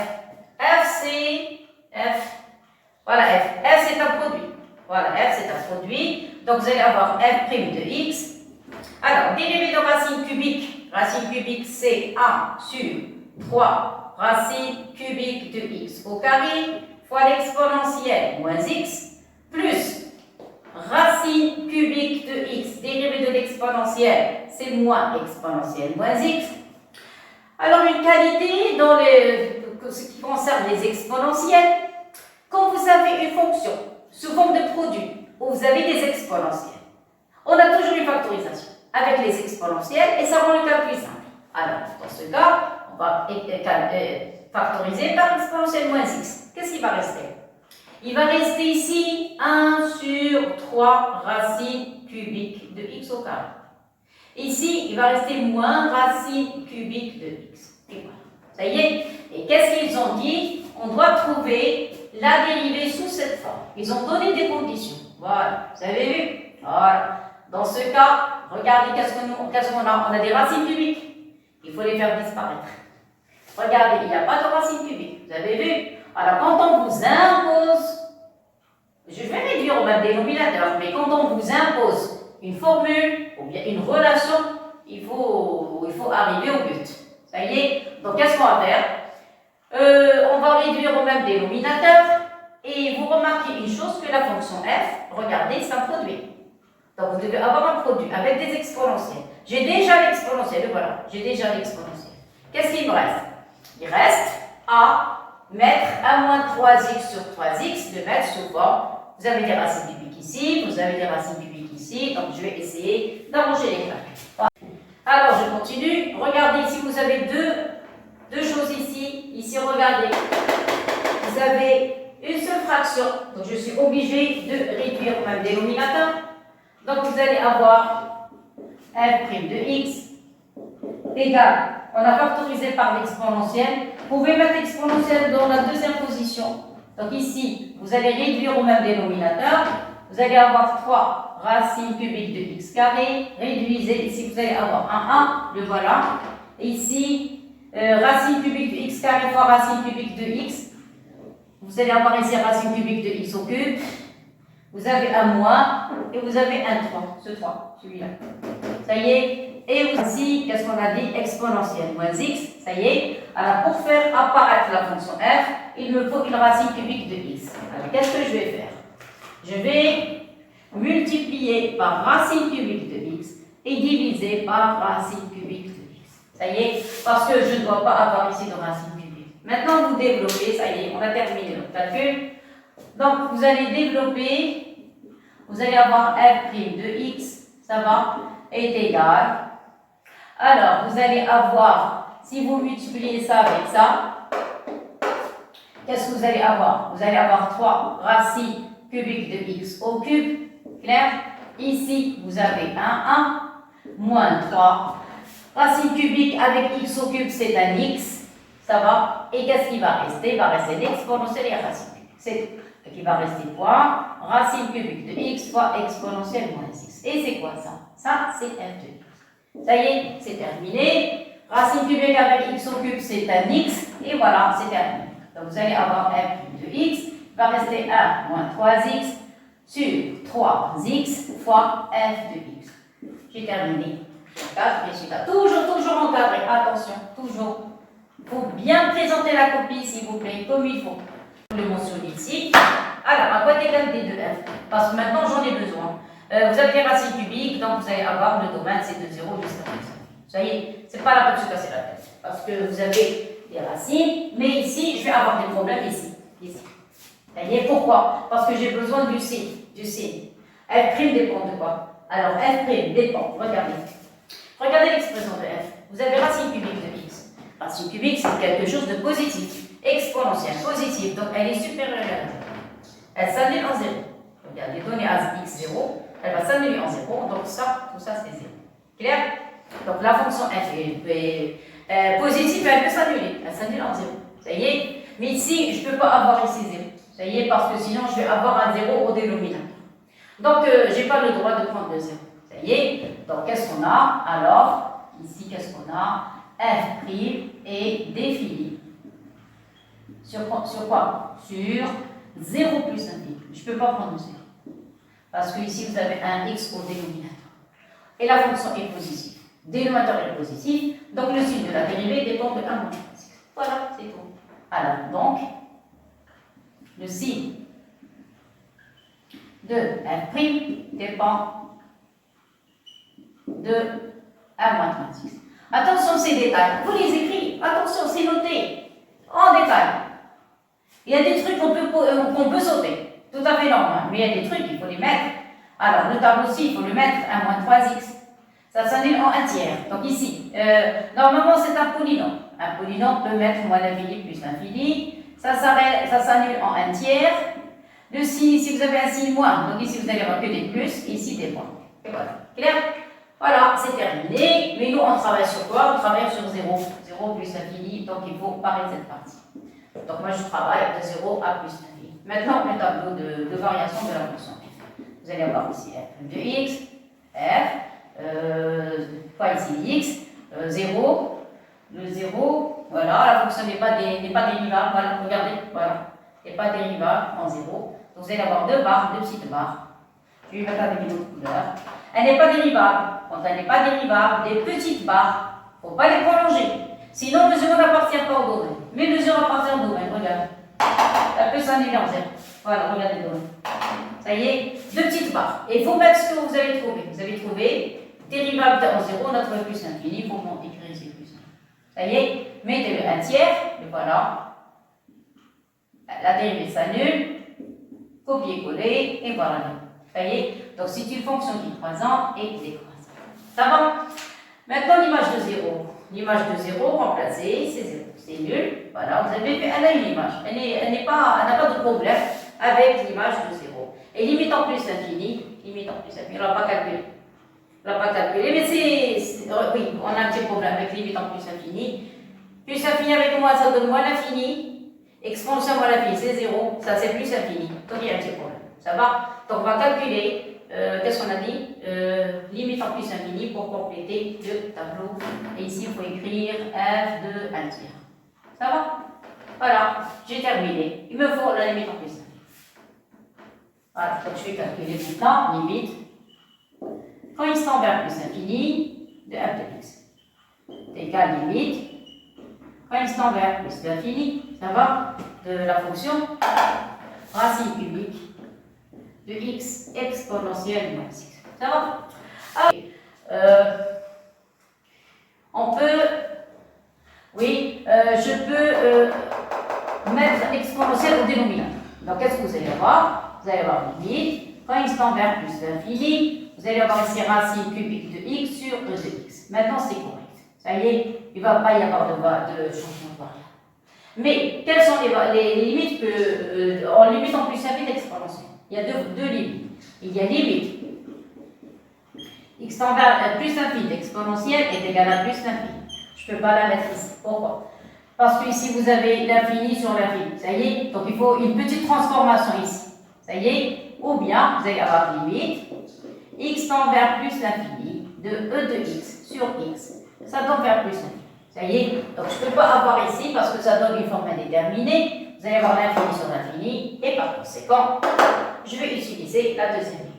Speaker 1: Voilà, f c'est un produit. Voilà, f c'est un produit. Donc, vous allez avoir f' de x. Alors, dérivé de racine cubique. Racine cubique, c'est 1 sur 3 racine cubique de x au carré fois l'exponentielle moins x plus racine cubique de x dérivé de l'exponentielle, c'est moins exponentielle moins x. Alors, une qualité dans ce qui concerne les exponentielles, quand vous avez une fonction sous forme de produit où vous avez des exponentielles, on a toujours une factorisation avec les exponentielles et ça rend le calcul simple. Alors, dans ce cas, on va factoriser par exponentielle moins x. Qu'est-ce qui va rester? Il va rester ici 1 sur 3 racine cubique de x au carré. Ici, il va rester moins racine cubique de x. Et voilà. Ça y est. Et qu'est-ce qu'ils ont dit? On doit trouver la dérivée sous cette forme. Ils ont donné des conditions. Voilà. Vous avez vu? Voilà. Dans ce cas, regardez qu'est-ce qu'on a. On a des racines cubiques. Il faut les faire disparaître. Regardez, il n'y a pas de racine cubique. Vous avez vu? Alors, quand on vous impose, je vais réduire au même dénominateur, mais quand on vous impose une formule ou bien une relation, il faut arriver au but. Ça y est? Donc, qu'est-ce qu'on va faire? On va réduire au même dénominateur et vous remarquez une chose que la fonction f, regardez, c'est un produit. Donc, vous devez avoir un produit avec des exponentielles. J'ai déjà l'exponentielle, voilà, j'ai déjà l'exponentielle. Qu'est-ce qu'il me reste? Il reste à mettre à moins 3x sur 3x, de mettre sous forme. Vous avez des racines cubiques ici, vous avez des racines cubiques ici, donc je vais essayer d'arranger les graphiques. Voilà. Alors, je continue. Regardez ici, vous avez deux choses ici. Ici, regardez. Vous avez une seule fraction, donc je suis obligée de réduire au même dénominateur. Donc, vous allez avoir f' de x égale, on a factorisé par l'exponentielle. Vous pouvez mettre l'exponentielle dans la deuxième position. Donc ici, vous allez réduire au même dénominateur. Vous allez avoir 3 racines cubiques de x carré. Réduisez, ici vous allez avoir un 1, le voilà. Et ici, racine cubique de x carré fois racine cubique de x. Vous allez avoir ici racine cubique de x au cube. Vous avez un moins et vous avez un 3, ce 3, celui-là. Ça y est. Et aussi, qu'est-ce qu'on a dit? Exponentielle moins x, ça y est. Alors, pour faire apparaître la fonction f, il me faut une racine cubique de x. Alors, qu'est-ce que je vais faire? Je vais multiplier par racine cubique de x et diviser par racine cubique de x. Ça y est, parce que je ne dois pas avoir ici de racine cubique. Maintenant, vous développez, ça y est, on a terminé notre calcul. Donc, vous allez développer, vous allez avoir f' de x, ça va, est égal. Alors, vous allez avoir, si vous multipliez ça avec ça, qu'est-ce que vous allez avoir? Vous allez avoir 3 racines cubiques de x au cube, clair? Ici, vous avez un 1, moins 3. Racine cubique avec x au cube, c'est un x, ça va? Et qu'est-ce qui va rester? Il va rester l'exponentielle et la racine cubique. C'est qui va rester quoi? Racine cubique de x fois exponentielle moins x. Et c'est quoi ça? Ça, c'est f de x. Ça y est, c'est terminé. Racine cubique avec x au cube, c'est un x. Et voilà, c'est terminé. Donc, vous allez avoir f de x. Il va rester 1 moins 3x sur 3x fois f de x. J'ai terminé. J'encadre, et je toujours encadré. Attention, toujours. Il faut bien présenter la copie, s'il vous plaît, comme il faut. Je le mentionne ici. Alors, à quoi est égal d de f? Parce que maintenant, j'en ai besoin. Vous avez les racines cubiques, donc vous allez avoir le domaine, c'est de 0 jusqu'à 10. Ça y est, c'est pas la peine de se casser la tête. Parce que vous avez des racines, mais ici, je vais avoir des problèmes ici. Ça y est, pourquoi? Parce que j'ai besoin du signe. F' dépend de quoi? Alors, F' dépend, regardez. Regardez l'expression de f. Vous avez racine cubique de x. Racine cubique, c'est quelque chose de positif. Exponentielle, positive, donc elle est supérieure à 0. Elle s'annule en 0. Regardez, donnée à x0, elle va s'annuler en 0, donc ça, tout ça c'est 0. Clair? Donc la fonction f est positive, elle peut s'annuler. Elle s'annule en 0. Ça y est? Mais ici, je ne peux pas avoir ici 0. Ça y est, parce que sinon, je vais avoir un 0 au dénominateur. Donc, je n'ai pas le droit de prendre le 0. Ça y est? Donc, qu'est-ce qu'on a? Alors, ici, qu'est-ce qu'on a? f' est défini. Sur quoi? Sur 0 plus infini. Je ne peux pas prendre le 0. Parce que ici, vous avez un x au dénominateur. Et la fonction est positive. Dénominateur est positif. Donc, le signe de la dérivée dépend de 1 moins 6. Voilà, c'est tout. Alors, donc, le signe de f' dépend de 1 moins 36. Attention, ces détails. Vous les écrivez. Attention, c'est noté en détail. Il y a des trucs qu'on peut sauter. Tout à fait normal. Mais il y a des trucs, il faut les mettre. Alors, le tableau aussi, il faut le mettre 1 moins 3x. Ça s'annule en 1 tiers. Donc ici, normalement, c'est un polynôme. Un polynôme peut mettre moins l'infini plus l'infini. Ça s'annule en 1 tiers. Le signe, ici, vous avez un signe moins. Donc ici, vous allez avoir que des plus. Ici, des moins. Et voilà. Clair? Voilà, c'est terminé. Mais nous, on travaille sur quoi? On travaille sur 0. 0 plus l'infini. Donc, il faut parer cette partie. Donc, moi, je travaille de 0 à plus l'infini. Maintenant, le tableau de variation de la fonction f. Vous allez avoir ici f de x, f, fois ici x, 0, le 0, voilà, la fonction n'est pas dérivable. Voilà, regardez, voilà. N'est pas dérivable en 0. Donc vous allez avoir deux barres, deux petites barres. Je vais mettre avec une autre couleur. Elle n'est pas dérivable. Quand elle n'est pas dérivable, des petites barres, il ne faut pas les prolonger. Sinon, le 0 n'appartient pas au domaine. Mais le 0 appartient au domaine, regarde. La plus annulée en 0. Voilà, regardez le domaine. Ça y est, deux petites barres. Et il faut mettre ce que vous avez trouvé. Vous avez trouvé dérivable en 0, on a trouvé plus infini, il faut écrire ici plus infini. Ça y est, mettez le 1 tiers, et voilà. La dérivée s'annule, copier-coller, et voilà. Ça y est, donc c'est une fonction qui croisant et décroissant. Ça va? Maintenant, l'image de 0. L'image de 0, remplacée, c'est 0. C'est nul. Voilà, vous avez vu, elle a une image. Elle n'a pas de problème avec l'image de 0. Et limite en plus infini, on n'a pas calculé. On l'a pas calculé, mais oui, on a un petit problème avec limite en plus infini. Plus infini avec moins, ça donne moins l'infini. Exponentielle moins l'infini, c'est 0. Ça, c'est plus infini. Donc, il y a un petit problème. Ça va? Donc, on va calculer. Qu'est-ce qu'on a dit? Limite en plus infini pour compléter le tableau. Et ici, il faut écrire f de 1 tiers. Ça va? Voilà, j'ai terminé. Il me faut la limite en plus infini. Voilà, donc je vais calculer maintenant. Limite. Quand x tend vers plus infini de f de x. Égale limite. Quand x tend vers plus l'infini, ça va? De la fonction racine cubique de x exponentielle moins x. Ça va? On peut, oui, je peux mettre exponentielle au dénominateur. Donc, qu'est-ce que vous allez avoir? Vous allez avoir limite. Quand x tend vers plus l'infini, vous allez avoir ici racine cubique de x sur e de x. Maintenant, c'est correct. Ça y est, il ne va pas y avoir de changement de variable. Mais, quelles sont les limites en limite en plus infini exponentielle? Il y a deux limites. Il y a limite x tend vers plus infini exponentielle est égal à plus l'infini. Je ne peux pas la mettre ici. Pourquoi? Parce que ici, vous avez l'infini sur l'infini. Ça y est, donc il faut une petite transformation ici. Ça y est, ou bien vous allez avoir limite x tend vers plus l'infini de e de x sur x. Ça tend vers plus l'infini. Ça y est, donc je ne peux pas avoir ici parce que ça donne une forme indéterminée. Vous allez avoir l'infini sur l'infini et par conséquent, je vais utiliser la deuxième limite.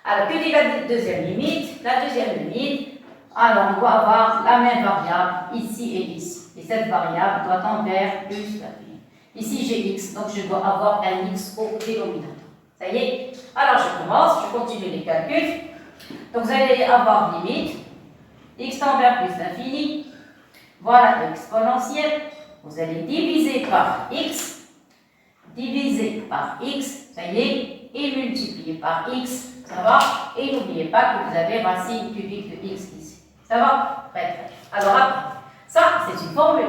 Speaker 1: Alors, que dit la deuxième limite? La deuxième limite, alors on doit avoir la même variable ici et ici. Et cette variable doit tendre vers plus l'infini. Ici j'ai x, donc je dois avoir un x au dénominateur. Ça y est? Alors je commence, je continue les calculs. Donc vous allez avoir limite x tend vers plus l'infini. Voilà l'exponentielle. Vous allez diviser par x. Diviser par x, ça y est, et multiplier par x, ça va? Et n'oubliez pas que vous avez racine cubique de x ici. Ça va? Très bien. Alors après, ça, c'est une formule.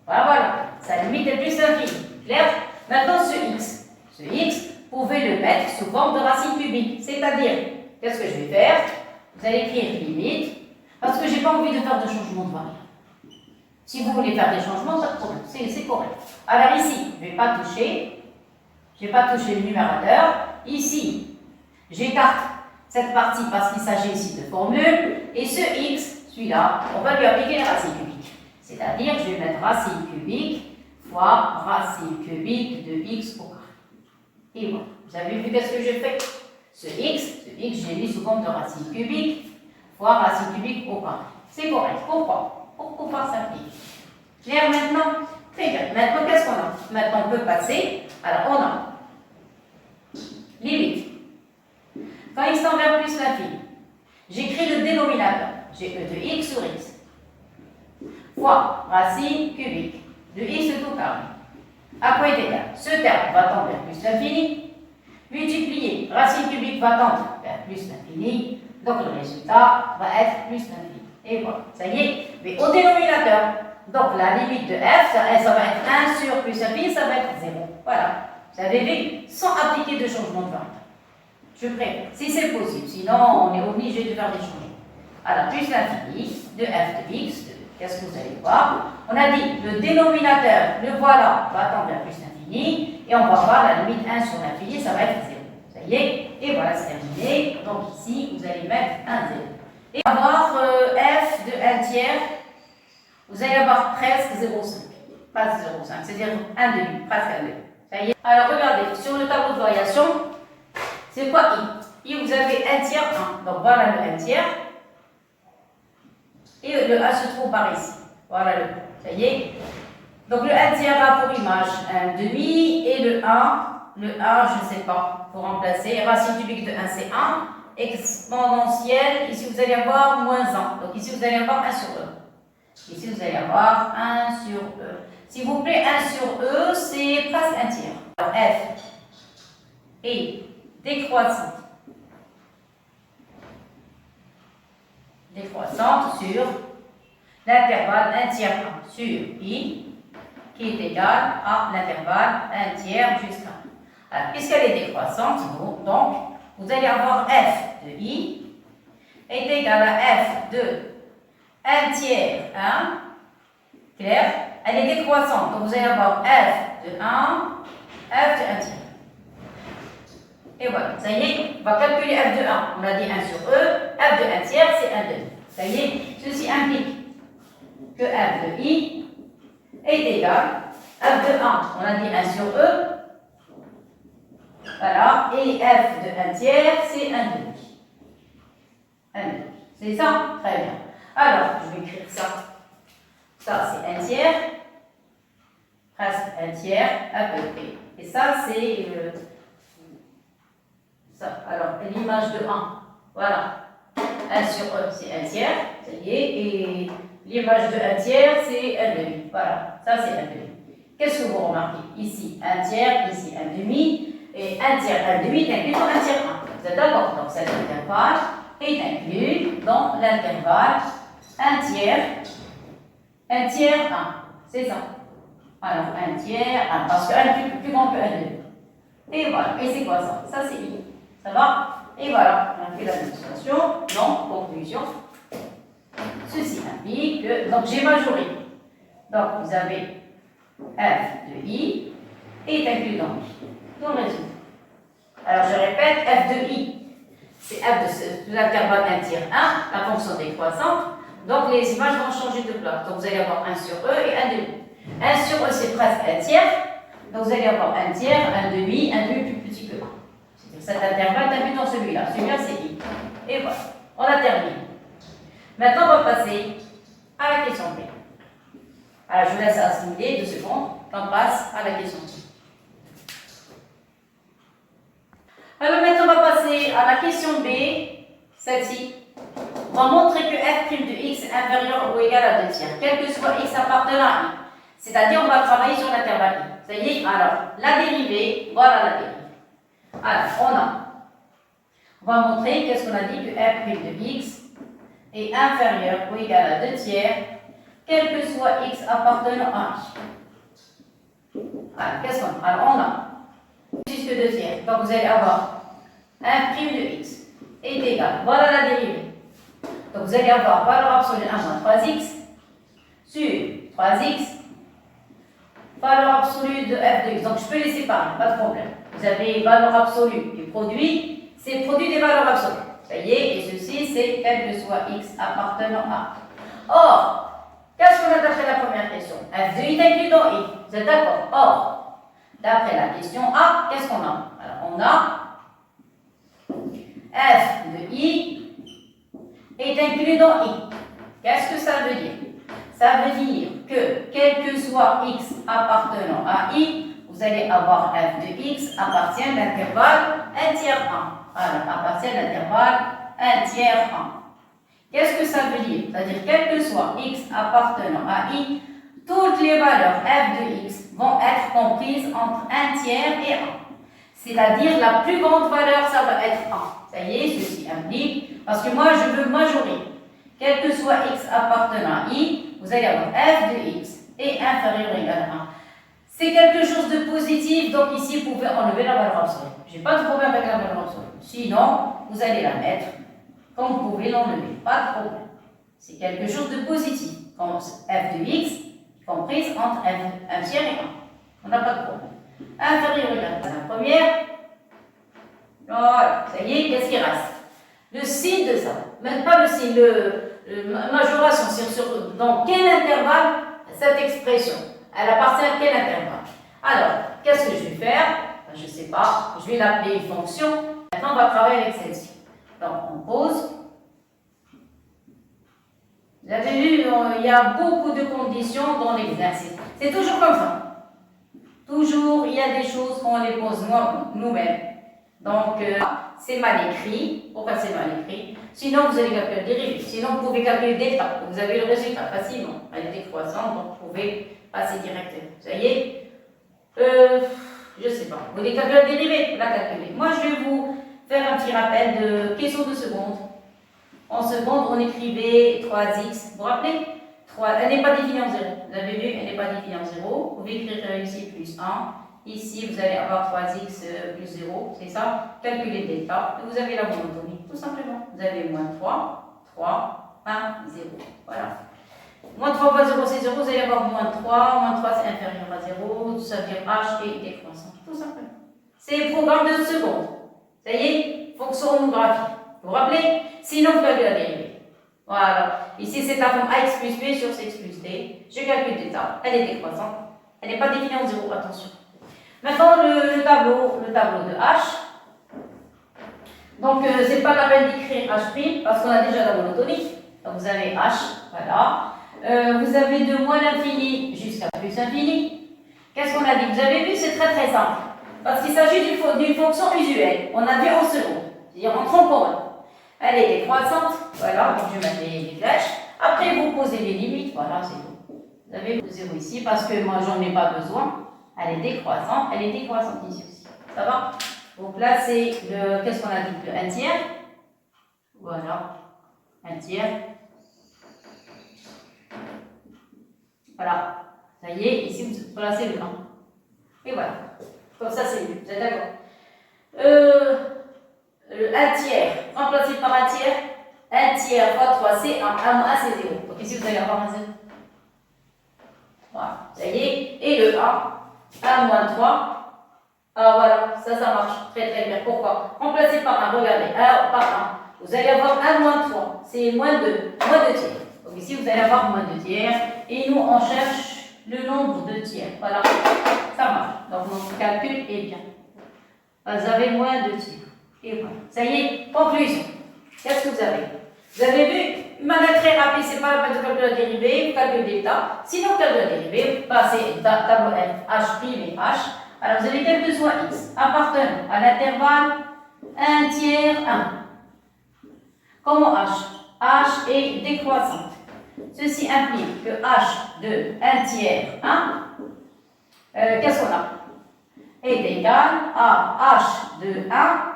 Speaker 1: Voilà. Sa limite est plus infini. Clair? Maintenant, ce x, vous pouvez le mettre sous forme de racine cubique. C'est-à-dire, qu'est-ce que je vais faire? Vous allez écrire limite, parce que je n'ai pas envie de faire de changement de variable. Si vous voulez faire des changements, pas de problème, c'est correct. Alors ici, je ne vais pas toucher. Je n'ai pas touché le numérateur. Ici, j'écarte cette partie parce qu'il s'agit ici de formule. Et ce x, celui-là, on va lui appliquer les racines cubiques. C'est-à-dire, je vais mettre racine cubique fois racine cubique de x au carré. Et voilà. Vous avez vu qu'est-ce que j'ai fait? Ce x, j'ai mis sous forme de racine cubique fois racine cubique au carré. C'est correct. Pourquoi? Pour pouvoir simplifier. Clair maintenant? Très bien. Maintenant, qu'est-ce qu'on a? Maintenant, on peut passer. Alors, on a limite. Quand x tend vers plus l'infini, j'écris le dénominateur. J'ai e de x sur x. Fois racine cubique de x tout carré. À quoi est égal? Ce terme va tendre vers plus l'infini. Multiplier racine cubique va tendre vers plus l'infini. Donc, le résultat va être plus l'infini. Et voilà. Ça y est. Mais au dénominateur, donc la limite de f, ça va être 1 sur plus infini, ça va être 0. Voilà. Vous avez vu, sans appliquer de changement de variable. Je préfère, si c'est possible. Sinon, on est obligé de faire des changements. Alors, plus l'infini de f de x, qu'est-ce que vous allez voir? On a dit, le dénominateur, le voilà, va tendre vers plus l'infini. Et on va voir la limite 1 sur l'infini, ça va être 0. Ça y est. Et voilà, c'est terminé. Donc ici, vous allez mettre 1, 0. Et avoir f de 1 tiers, vous allez avoir presque 0,5. presque 0,5, c'est-à-dire un demi, presque un demi. Ça y est. Alors regardez, sur le tableau de variation, c'est quoi I? I, vous avez 1 tiers 1. Donc voilà le 1 tiers. Et le 1 se trouve par ici. Voilà le 1. Ça y est. Donc le 1 tiers a pour image un demi et le 1, je ne sais pas, pour remplacer. Racine cubique de 1, c'est 1. Exponentielle, ici vous allez avoir moins 1. Donc ici vous allez avoir 1 sur E. Ici vous allez avoir 1 sur E. S'il vous plaît, 1 sur E, c'est presque 1 tiers. Alors F est décroissante. Décroissante sur l'intervalle 1 tiers 1 sur I, qui est égal à l'intervalle 1 tiers jusqu'à 1. Alors, puisqu'elle est décroissante, donc, vous allez avoir f de I est égal à f de 1 tiers 1, clair, elle est décroissante, donc vous allez avoir f de 1, f de 1 tiers. Et voilà, ça y est, on va calculer f de 1, on a dit 1 sur E, f de 1 tiers, c'est 1 demi. Ça y est, ceci implique que f de I est égal à f de 1, on a dit 1 sur E, voilà, et f de 1 tiers, c'est 1 demi. 1 demi, c'est ça? Très bien. Alors, je vais écrire ça. Ça, c'est 1 tiers, presque 1 tiers, à peu près. Et ça, c'est ça. Alors, l'image de 1, voilà. 1 sur E, c'est 1 tiers, ça y est, et l'image de 1 tiers, c'est 1 demi. Voilà, ça, c'est 1 demi. Qu'est-ce que vous remarquez? Ici, 1 tiers, ici, 1 demi. Et 1 tiers, 1 demi est inclus dans 1 tiers 1. Vous êtes d'accord? Donc cet intervalle est inclus dans l'intervalle 1 tiers 1. C'est ça. Alors 1 tiers 1, parce que 1 est plus grand que 1 demi. Et voilà. Et c'est quoi ça? Ça c'est I. Ça va? Et voilà. On a fait la démonstration. Donc, conclusion. Ceci implique que. Donc j'ai majoré. Donc vous avez f de I est inclus dans le résultat. Alors je répète, f de I, c'est f de l'intervalle 1 tiers 1, la fonction décroissante. Donc les images vont changer de place. Donc vous allez avoir 1 sur E et 1 demi. 1 sur E, c'est presque 1 tiers. Donc vous allez avoir 1 tiers, 1 demi plus petit que 1. C'est-à-dire cet intervalle est inclus dans celui-là. Celui-là, c'est I. Et voilà, on a terminé. Maintenant, on va passer à la question B. Alors je vous laisse assimiler 2 secondes. On passe à la question B. Alors maintenant, on va passer à la question B, celle-ci. On va montrer que f' de x est inférieur ou égal à 2 tiers, quel que soit x appartenant à i. C'est-à-dire, on va travailler sur l'intervalle i. Ça y est, alors, la dérivée, voilà la dérivée. Alors, on va montrer, qu'est-ce qu'on a dit, que f' de x est inférieur ou égal à 2 tiers, quel que soit x appartenant à i. Alors, qu'est-ce qu'on a? Alors, on a plus que 2 tiers. Donc vous allez avoir 1' de x est égal. Voilà la dérivée. Donc vous allez avoir valeur absolue 1 moins 3x sur 3x, valeur absolue de f de x. Donc je peux les séparer, pas de problème. Vous avez valeur absolue du produit, c'est le produit des valeurs absolues. Ça y est, et ceci c'est quel que soit x appartenant à. Or, qu'est-ce qu'on a d'après la première question? F de i est inclus dans i. Vous êtes d'accord? Or, d'après la question A, qu'est-ce qu'on a? Alors, on a f de i est inclus dans i. Qu'est-ce que ça veut dire? Ça veut dire que, quel que soit x appartenant à i, vous allez avoir f de x appartient à l'intervalle 1 tiers 1. Alors, appartient à l'intervalle 1 tiers 1. Qu'est-ce que ça veut dire? C'est-à-dire, quel que soit x appartenant à i, toutes les valeurs f de x vont être comprises entre 1 tiers et 1. C'est-à-dire la plus grande valeur, ça va être 1. Ça y est, ceci implique, parce que moi je veux majorer. Quel que soit x appartenant à i, vous allez avoir f de x est inférieur ou égal à 1. C'est quelque chose de positif, donc ici vous pouvez enlever la valeur absolue. Je n'ai pas de problème avec la valeur absolue. Sinon, vous allez la mettre comme vous pouvez l'enlever. Pas de problème. C'est quelque chose de positif. Comme f de x comprise entre 1 tiers et 1. On n'a pas de problème. Inférieur ou égal à la première. Voilà, ça y est, qu'est-ce qui reste? Le signe de ça. Même pas le signe, majoration. Dans quel intervalle? cette expression, elle appartient à quel intervalle? Alors, qu'est-ce que je vais faire? Je ne sais pas, je vais l'appeler fonction. Maintenant, on va travailler avec celle-ci. Donc, on pose. Vous avez vu, il y a beaucoup de conditions dans l'exercice. C'est toujours comme ça. Toujours, il y a des choses qu'on les pose nous-mêmes. Donc, c'est mal écrit. Pourquoi c'est mal écrit? Sinon, vous allez calculer le dérivé. Sinon, vous pouvez calculer le delta. Vous avez le résultat facilement. Elle est décroissante, donc vous pouvez passer directement. Ça y est? Je ne sais pas. Vous voulez calculer le dérivé? Vous la calculez. Moi, je vais vous faire un petit rappel de question de seconde. En seconde, on écrivait 3x. Vous vous rappelez? 3, elle n'est pas définie en 0. Vous avez vu, elle n'est pas définie en 0. Vous pouvez écrire ici plus 1. Ici, vous allez avoir 3x plus 0. C'est ça. Calculez le delta. Et vous avez la monotonie. Tout simplement. Vous avez moins 3, 3, 1, 0. Voilà. Moins 3 fois 0, c'est 0. Vous allez avoir moins 3. Moins 3, c'est inférieur à 0. Ça veut dire h est décroissant. Tout simplement. C'est le programme de seconde. Ça y est, fonction homographie. Vous vous rappelez? Sinon, vous calculez la dérivée. Voilà. Ici, c'est la forme ax plus b sur cx plus d. Je calcule delta. Elle est décroissante. Elle n'est pas définie en 0. Attention. Maintenant, le tableau de h. Donc, ce n'est pas la peine d'écrire h', parce qu'on a déjà la monotonie. Donc, vous avez h. Voilà. Vous avez de moins l'infini jusqu'à plus infini. Qu'est-ce qu'on a dit? Vous avez vu, c'est très très simple. Parce qu'il s'agit d'une fonction usuelle. On a vu en seconde. C'est-à-dire en trompone. Elle est décroissante. Voilà, donc je mets les flèches. Après, vous posez les limites. Voilà, c'est tout. Vous avez le 0 ici parce que moi, j'en ai pas besoin. Elle est décroissante. Elle est décroissante ici aussi. Ça va? Donc là, c'est le. Qu'est-ce qu'on a dit? Le 1 tiers. Voilà. 1 tiers. Voilà. Ça y est, ici, vous placez le 1. Et voilà. Comme ça, c'est mieux. Vous êtes d'accord? 1 tiers, remplacé par 1 tiers. 1 tiers fois 3, c'est 1. 1 moins 1, c'est 0. Donc ici, vous allez avoir un 0. Voilà. Ça y est. Et le 1. 1 moins 3. Ah, voilà. Ça marche. Très, très bien. Pourquoi? Remplacé par 1. Regardez. 1 par 1. Vous allez avoir 1 moins 3. C'est moins 2. Moins 2 tiers. Donc ici, vous allez avoir moins 2 tiers. Et nous, on cherche le nombre de tiers. Voilà. Ça marche. Donc, notre calcul est bien. Vous avez moins 2 tiers. Et voilà. Ça y est. Conclusion. Qu'est-ce que vous avez? Vous avez vu, une manière très rapide, c'est pas la peine de calculer la dérivée, vous calculez delta. Sinon, vous calculez la dérivée, vous passez tableau F, H' et H. Alors, vous avez quel que soit x appartenant à l'intervalle 1 tiers 1. Comment H? H est décroissante. Ceci implique que H de 1 tiers 1, qu'est-ce qu'on a? Est égal à H de 1,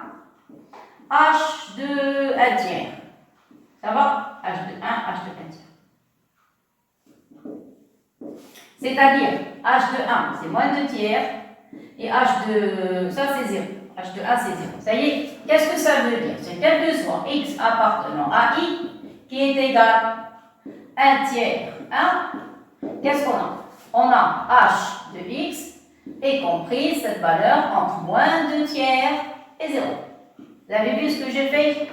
Speaker 1: H de 1 tiers. Ça va? H de 1, H de 1 tiers. C'est-à-dire, H de 1, c'est moins 2 tiers. Et H de... ça, c'est 0. H de 1, c'est 0. Ça y est, qu'est-ce que ça veut dire? C'est quel que soit x appartenant à i qui est égal à 1 tiers 1. Qu'est-ce qu'on a? On a h de x est comprise cette valeur entre moins 2 tiers et 0. Vous avez vu ce que j'ai fait?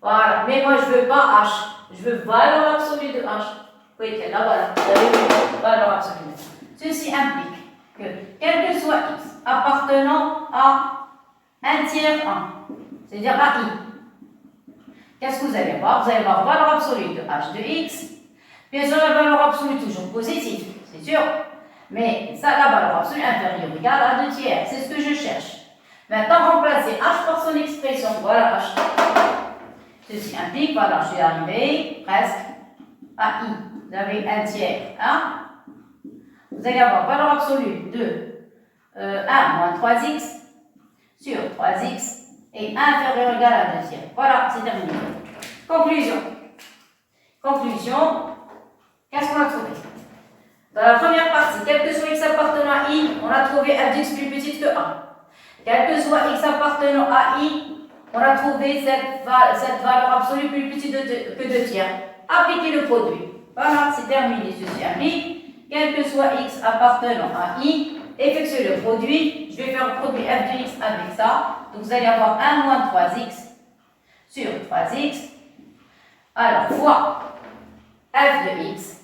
Speaker 1: Voilà. Mais moi, je ne veux pas h. Je veux valeur absolue de h. Oui, là, voilà. Vous avez vu? Valeur absolue de h. Ceci implique que, quel que soit x appartenant à 1 tiers 1, c'est-à-dire à i, qu'est-ce que vous allez avoir? Vous allez avoir valeur absolue de h de x. Bien sûr, la valeur absolue toujours positive, c'est sûr. Mais ça, la valeur absolue inférieure ou égale à 2 tiers. C'est ce que je cherche. Maintenant, remplacer h par son expression. Voilà h. Ceci implique, voilà, je suis arrivé presque à i. Vous avez 1 tiers 1. Vous allez avoir valeur absolue de 1 moins 3x sur 3x et inférieur ou égal à 2 tiers. Voilà, c'est terminé. Conclusion. Conclusion. Qu'est-ce qu'on a trouvé? Dans la première partie, quel que soit x appartenant à i, on a trouvé f de x plus petite que 1. Quel que soit x appartenant à i, on a trouvé cette valeur absolue plus petite que 2 tiers. Appliquez le produit. Voilà, c'est terminé. Ceci implique, quel que soit x appartenant à i, effectuez le produit. Je vais faire le produit f de x avec ça. Donc vous allez avoir 1 moins 3x sur 3x. Alors, fois f de x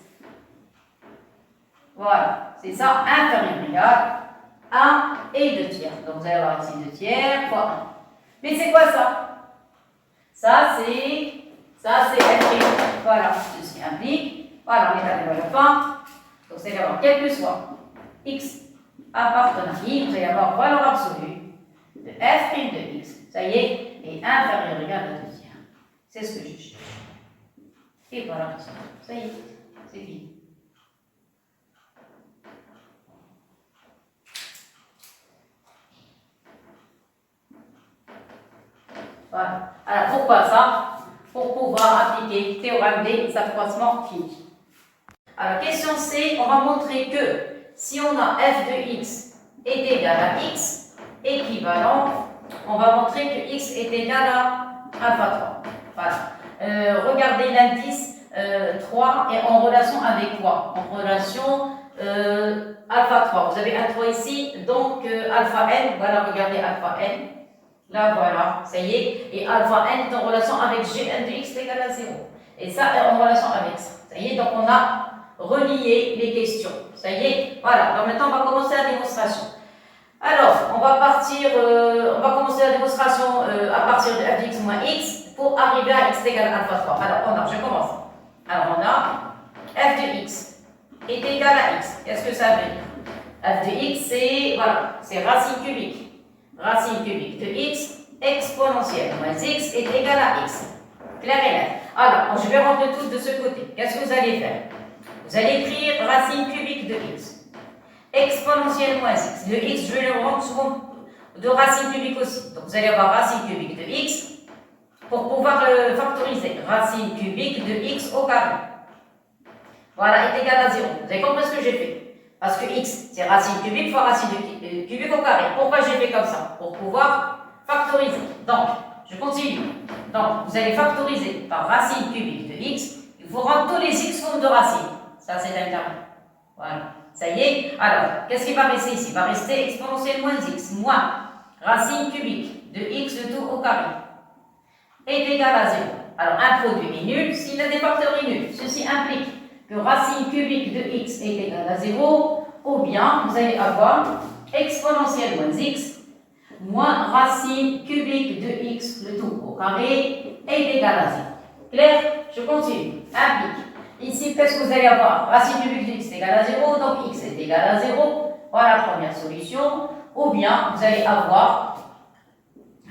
Speaker 1: Voilà, c'est ça, inférieur égal 1 et 2 tiers. Donc vous allez avoir ici 2 tiers fois 1. Mais c'est quoi ça? Ça c'est f'. Voilà, ceci implique. Voilà, on est arrivé à la fin. Donc vous allez avoir quel que soit x appartenant à i, vous allez avoir valeur absolue de f' de x. Ça y est, est inférieur égal à 2 tiers. C'est ce que je cherche. Et voilà, ça y est, c'est fini. Voilà. Alors pourquoi ça? Pour pouvoir appliquer le théorème des accroissements finis. Alors question C, on va montrer que si on a f de x est égal à x équivalent, on va montrer que x est égal à alpha 3. Voilà. Regardez l'indice 3 est en relation avec quoi? En relation alpha 3. Vous avez un 3 ici, donc alpha n, voilà, regardez alpha n. Là, voilà, ça y est. Et alpha n est en relation avec gn de x égale à 0. Et ça est en relation avec ça. Ça y est, donc on a relié les questions. Ça y est, voilà. Donc maintenant, on va commencer la démonstration. Alors, on va commencer la démonstration à partir de f de x moins x pour arriver à x égale à alpha 3. Alors, je commence. Alors, on a f de x est égal à x. Qu'est-ce que ça veut dire? F de x, c'est, voilà, c'est racine cubique. Racine cubique de x exponentielle moins x est égal à x. Clair et net. Alors, je vais rendre tout de ce côté. Qu'est-ce que vous allez faire? Vous allez écrire racine cubique de x. Exponentielle moins x. Le x, je vais le rendre souvent de racine cubique aussi. Donc, vous allez avoir racine cubique de x pour pouvoir le factoriser. Racine cubique de x au carré. Voilà, est égal à 0. Vous avez compris ce que j'ai fait? Parce que x, c'est racine cubique fois racine cubique au carré. Pourquoi j'ai fait comme ça? Pour pouvoir factoriser. Donc, je continue. Donc, vous allez factoriser par racine cubique de x. Il faut rendre tous les x formes de racine. Ça, c'est un carré. Voilà. Ça y est. Alors, qu'est-ce qui va rester ici? Il va rester exponentielle moins x moins racine cubique de x le tout au carré est égal à 0. Alors, un produit est nul si l'un des facteurs est nul. Ceci implique que racine cubique de x est égal à 0, ou bien vous allez avoir exponentielle moins x moins racine cubique de x le tout au carré est égal à 0. Clair? Je continue. Implique. Ici, qu'est-ce que vous allez avoir? Racine cubique de x est égal à 0, donc x est égal à 0. Voilà la première solution. Ou bien vous allez avoir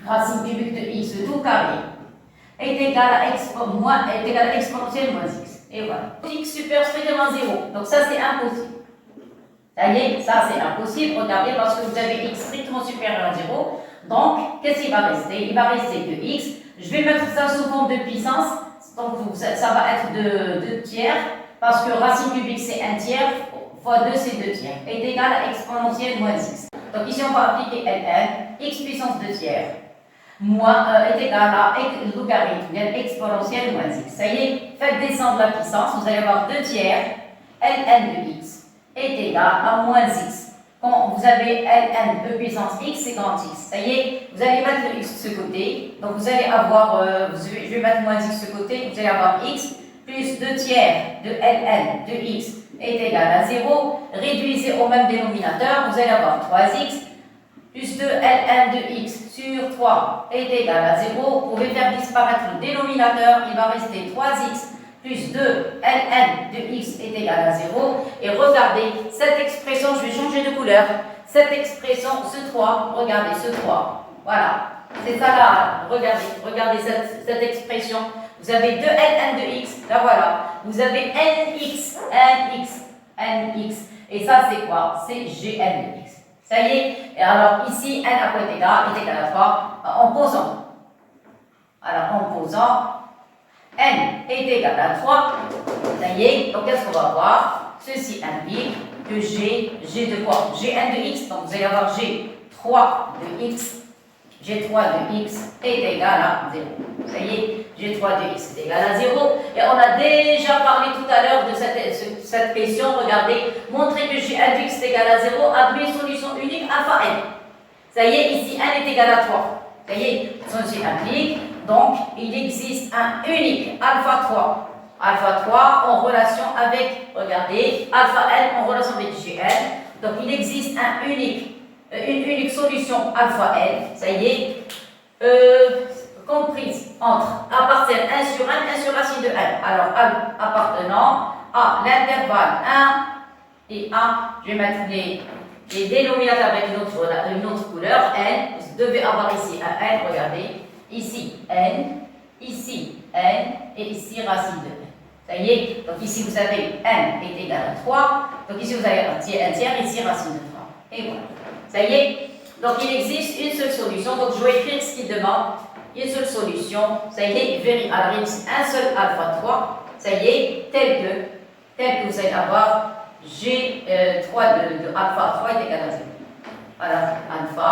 Speaker 1: racine cubique de x le tout au carré est égal à exponentielle moins x. Et voilà. X supérieur strictement 0. Donc ça, c'est impossible. Ça y est, ça, c'est impossible. Regardez, parce que vous avez x strictement supérieur à 0. Donc, qu'est-ce qui va rester? Il va rester que x. Je vais mettre ça sous forme de puissance. Donc, ça va être de 2 tiers. Parce que racine cubique, c'est 1 tiers. Fois 2, c'est 2 tiers. Est égal à exponentielle moins x. Donc, ici, on va appliquer ln. X puissance 2 tiers. Est égal à logarithme exponentielle moins x. Ça y est, faites descendre la puissance, vous allez avoir 2 tiers, ln de x est égal à moins x. Quand vous avez ln de puissance x, c'est grand x. Ça y est, vous allez mettre le x de ce côté. Donc vous allez avoir, je vais mettre moins x de ce côté, vous allez avoir x plus 2 tiers de ln de x est égal à 0. Réduisez au même dénominateur, vous allez avoir 3x plus 2 ln de x sur 3 est égal à 0. Vous pouvez faire disparaître le dénominateur, il va rester 3x plus 2 ln de x est égal à 0. Et regardez, cette expression, je vais changer de couleur. Cette expression, ce 3, regardez ce 3. Voilà, c'est ça là, regardez cette expression. Vous avez 2 ln de x, là voilà. Vous avez nx. Et ça, c'est quoi? C'est gn de x. Ça y est. Et alors, ici, n à quoi est égal à 3 en posant. Alors, en posant, n est égal à 3. Ça y est. Donc, qu'est-ce qu'on va voir? Ceci implique que g de quoi? Gn de x. Donc, vous allez avoir g3 de x. G3 de x est égal à 0. Ça y est, G3 de x est égal à 0. Et on a déjà parlé tout à l'heure de cette question. Regardez, montrer que G1 de x est égal à 0, admet solution unique alpha n. Ça y est, ici n est égal à 3. Ça y est, ceci implique. Donc, il existe un unique alpha 3 alpha 3 en relation avec, regardez, alpha n en relation avec Gn. Donc il existe une unique solution alpha n, ça y est, comprise entre appartiennent 1 sur 1 sur racine de n. Alors appartenant à l'intervalle 1 et 1, je vais mettre les dénominateurs avec une autre couleur, n, vous devez avoir ici un n, regardez, ici n et ici racine de n. Ça y est, donc ici vous avez n est égal à 3, donc ici vous avez un tiers, ici racine de 3. Et voilà, ça y est, donc il existe une seule solution, donc je vais écrire ce qu'il demande, une seule solution, ça y est, alors il existe un seul alpha 3, ça y est, tel que vous allez avoir G3 de alpha 3 est égal à 0. Alors, alpha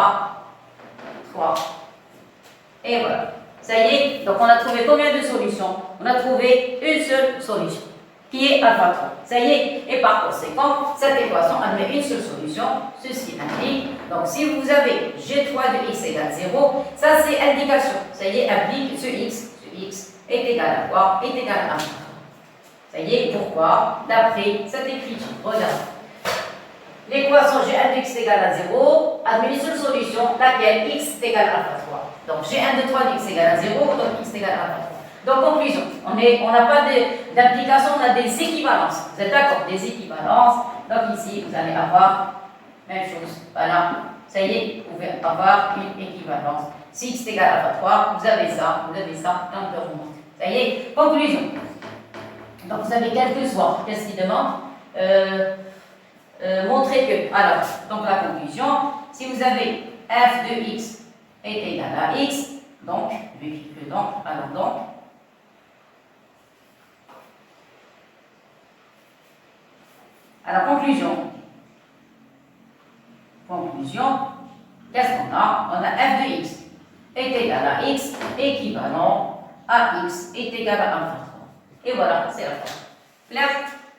Speaker 1: 3. Et voilà. Ça y est, donc on a trouvé combien de solutions? On a trouvé une seule solution, qui est alpha 3. Ça y est, et par conséquent, cette équation admet une seule solution. Ceci implique, donc si vous avez G3 de x égale 0, ça c'est indication. Ça y est, implique ce x est égal à quoi? Est égal à 1. Ça y est, pourquoi? D'après cette écriture, regarde. L'équation G1 de x égale à 0 admet une seule solution, laquelle x est égal à alpha 3. Donc G1 de 3 de x égale à 0, donc x est égal à alpha 3. Donc conclusion, on n'a pas d'implication, on a des équivalences. Vous êtes d'accord? Des équivalences. Donc ici, vous allez avoir même chose. Voilà. Ça y est, vous pouvez avoir une équivalence. Si x est égal à alpha 3, vous avez ça, et on peut remonter. Ça y est, conclusion. Donc vous avez quel que soit, qu'est-ce qu'il demande? Montrer que, alors, donc la conclusion, si vous avez f de x est égal à x, donc, je vais écrire donc, alors donc, alors conclusion, qu'est-ce qu'on a? On a f de x est égal à x, équivalent à x est égal à alpha 3. Et voilà, c'est la fin. Clair?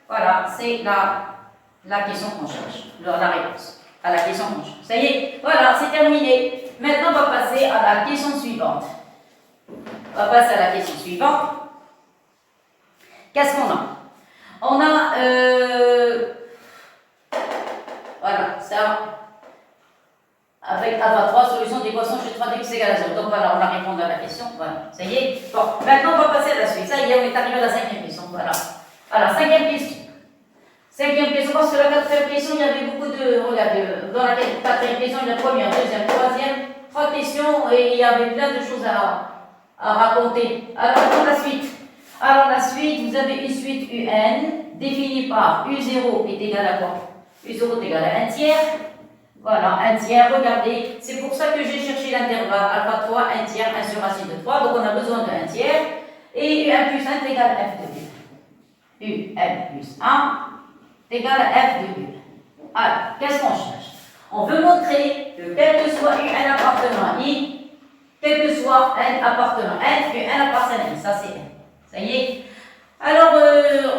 Speaker 1: Voilà, c'est la question qu'on cherche, la réponse à la question qu'on cherche. Ça y est, voilà, c'est terminé. Maintenant, on va passer à la question suivante. Qu'est-ce qu'on a? On a, voilà, ça, avec alpha 3, solution d'équation G3 de x égale à 0. Donc voilà, on a répondu à la question. Voilà, ça y est. Bon, maintenant, on va passer à la suite. Ça y est, on est arrivé à la 5e question. Voilà. Alors, 5e question. 5e question, parce que la 4e question, il y avait beaucoup de. Regardez, dans la 4e question, il y a la première, deuxième, troisième, 3 questions, et il y avait plein de choses à raconter. Alors, pour la suite. Alors, la suite, vous avez une suite UN définie par U0 est égal à quoi? U0 est égal à 1 tiers. Voilà, 1 tiers, regardez, c'est pour ça que j'ai cherché l'intervalle alpha 3, 1 tiers, 1 sur racine de 3, donc on a besoin de 1 tiers, et UN plus 1 est égal à f de U. UN plus 1 est égal à f de U. Alors, qu'est-ce qu'on cherche? On veut montrer que quel que soit UN appartenant à I, quel que soit N appartenant à N, UN appartient à I, ça c'est N. Ça y est. Alors,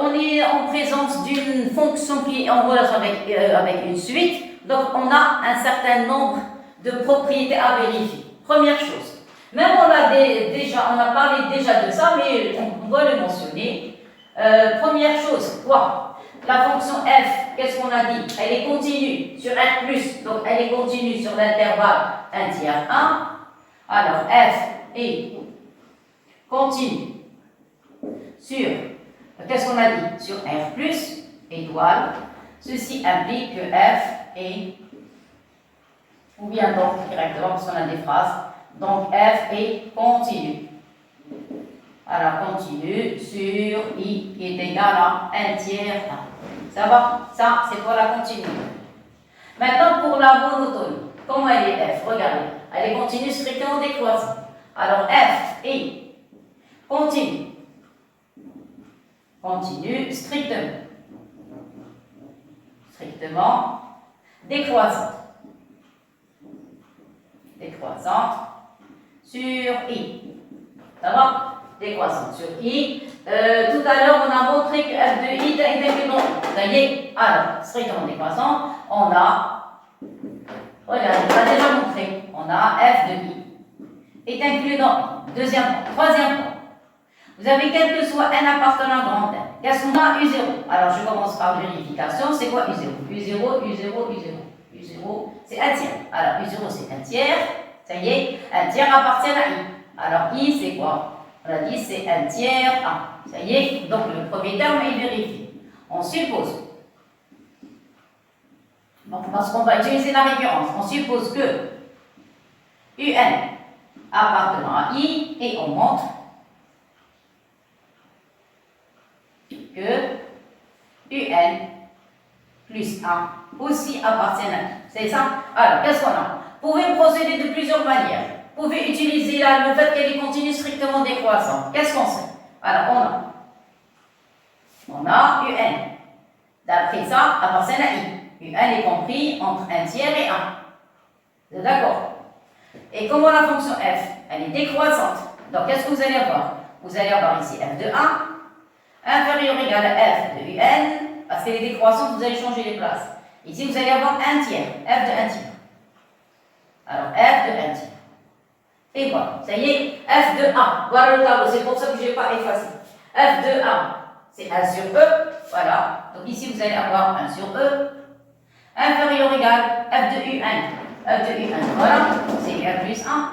Speaker 1: on est en présence d'une fonction qui est en relation avec une suite. Donc, on a un certain nombre de propriétés à vérifier. Première chose. Même on a parlé déjà de ça, mais on doit le mentionner. Première chose, quoi? La fonction f, qu'est-ce qu'on a dit? Elle est continue sur 1+, donc elle est continue sur l'intervalle 1 tiers 1. Alors, f est continue sur, qu'est-ce qu'on a dit? Sur f+, étoile. Ceci implique que f est, ou bien donc directement, parce qu'on a des phrases, donc f est continu. Alors, continu sur i qui est égal à 1 tiers 1. Ça va? Ça, c'est pour la continuité. Maintenant, pour la monotonie. Comment elle est f? Regardez. Elle est continue strictement décroissante. Alors, f est continue. Continue strictement décroissante sur i. Ça va? Décroissante sur i. Tout à l'heure, on a montré que f de i est inclus dans. Ça y est. Alors, strictement décroissant, on a. Regardez, on a déjà montré. On a f de i est inclus dans. Deuxième point. Troisième point. Vous avez quel que soit n appartenant à grand n. Qu'est-ce qu'on a? U0. Alors, je commence par vérification. C'est quoi U0? U0, U0, U0. U0, c'est un tiers. Alors, U0, c'est un tiers. Ça y est, un tiers appartient à I. Alors, I, c'est quoi? On a dit, c'est un tiers A. Ça y est, donc le premier terme est vérifié. On suppose. Donc, parce qu'on va utiliser la récurrence, on suppose que UN appartenant à I et on montre que UN plus 1 aussi appartiennent à I. C'est ça? Alors, qu'est-ce qu'on a? Vous pouvez procéder de plusieurs manières. Vous pouvez utiliser le fait qu'elle est continue strictement décroissante. Qu'est-ce qu'on sait? Alors, on a UN. D'après ça, appartient à I. UN est compris entre 1 tiers et 1. Vous êtes d'accord? Et comment la fonction f? Elle est décroissante. Donc, qu'est-ce que vous allez avoir? Vous allez avoir ici f de 1 inférieur ou égal à f de UN. Parce qu'elle est décroissante, vous allez changer les places. Ici, vous allez avoir 1 tiers. F de 1 tiers. Alors, f de 1 tiers. Et voilà. Ça y est, f de 1. Voilà le tableau. C'est pour ça que je n'ai pas effacé. F de 1, c'est 1 sur E. Voilà. Donc, ici, vous allez avoir 1 sur E. Inférieur ou égal f de UN. F de UN, voilà, c'est UN plus 1.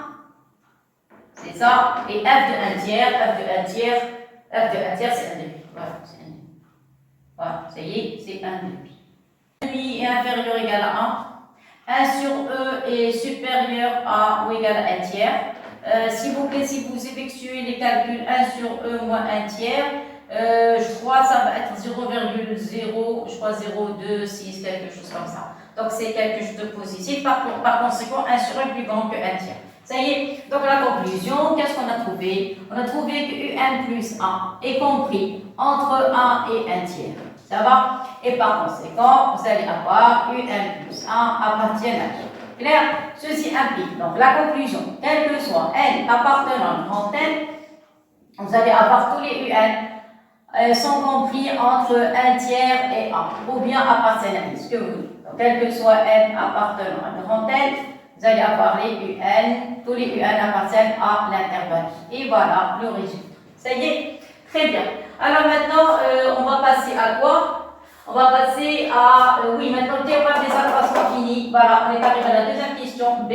Speaker 1: C'est ça. Et f de 1 tiers, f de 1 tiers, f de 1 tiers, c'est 1 demi. Voilà, c'est 1 demi. Voilà, ça y est, c'est 1 demi. 1 demi est inférieur ou égal à 1. 1 sur E est supérieur à ou égal à 1 tiers. S'il vous plaît, si vous effectuez les calculs 1 sur E moins 1 tiers, je crois que ça va être 0,0, je crois 0,26, quelque chose comme ça. Donc c'est quelque chose de positif. Par conséquent, 1 sur 1 est plus grand que 1 tiers. Ça y est. Donc la conclusion, qu'est-ce qu'on a trouvé? On a trouvé que UN plus 1 est compris entre 1 et 1 tiers. Ça va? Et par conséquent, vous allez avoir UN plus 1 appartient à I. Clair? Ceci implique donc la conclusion, quel que soit N appartenant à grand N, vous allez avoir tous les UN sont compris entre 1 tiers et 1, ou bien appartiennent à I, ce que vous voulez. Donc, quel que soit N appartenant à grand N, vous allez avoir les UN, tous les UN appartiennent à l'intervalle. Et voilà le résultat. Ça y est? Très bien. Alors maintenant, on va passer à quoi? On va passer à, oui, maintenant le théorème des accroissements finis. Voilà, on est arrivé à la deuxième question, B.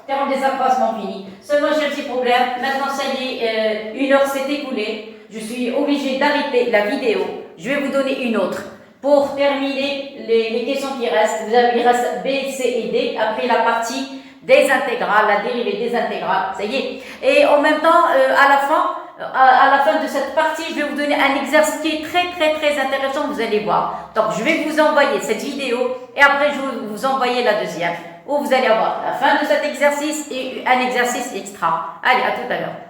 Speaker 1: Théorème des accroissements finis. Seulement, j'ai un petit problème. Maintenant, ça y est, 1 heure s'est écoulée. Je suis obligée d'arrêter la vidéo. Je vais vous donner une autre. Pour terminer les questions qui restent, il reste B, C et D. Après la partie des intégrales, la dérivée des intégrales. Ça y est. Et en même temps, à la fin de cette partie, je vais vous donner un exercice qui est très intéressant, vous allez voir. Donc, je vais vous envoyer cette vidéo et après, je vais vous envoyer la deuxième où vous allez avoir la fin de cet exercice et un exercice extra. Allez, à tout à l'heure.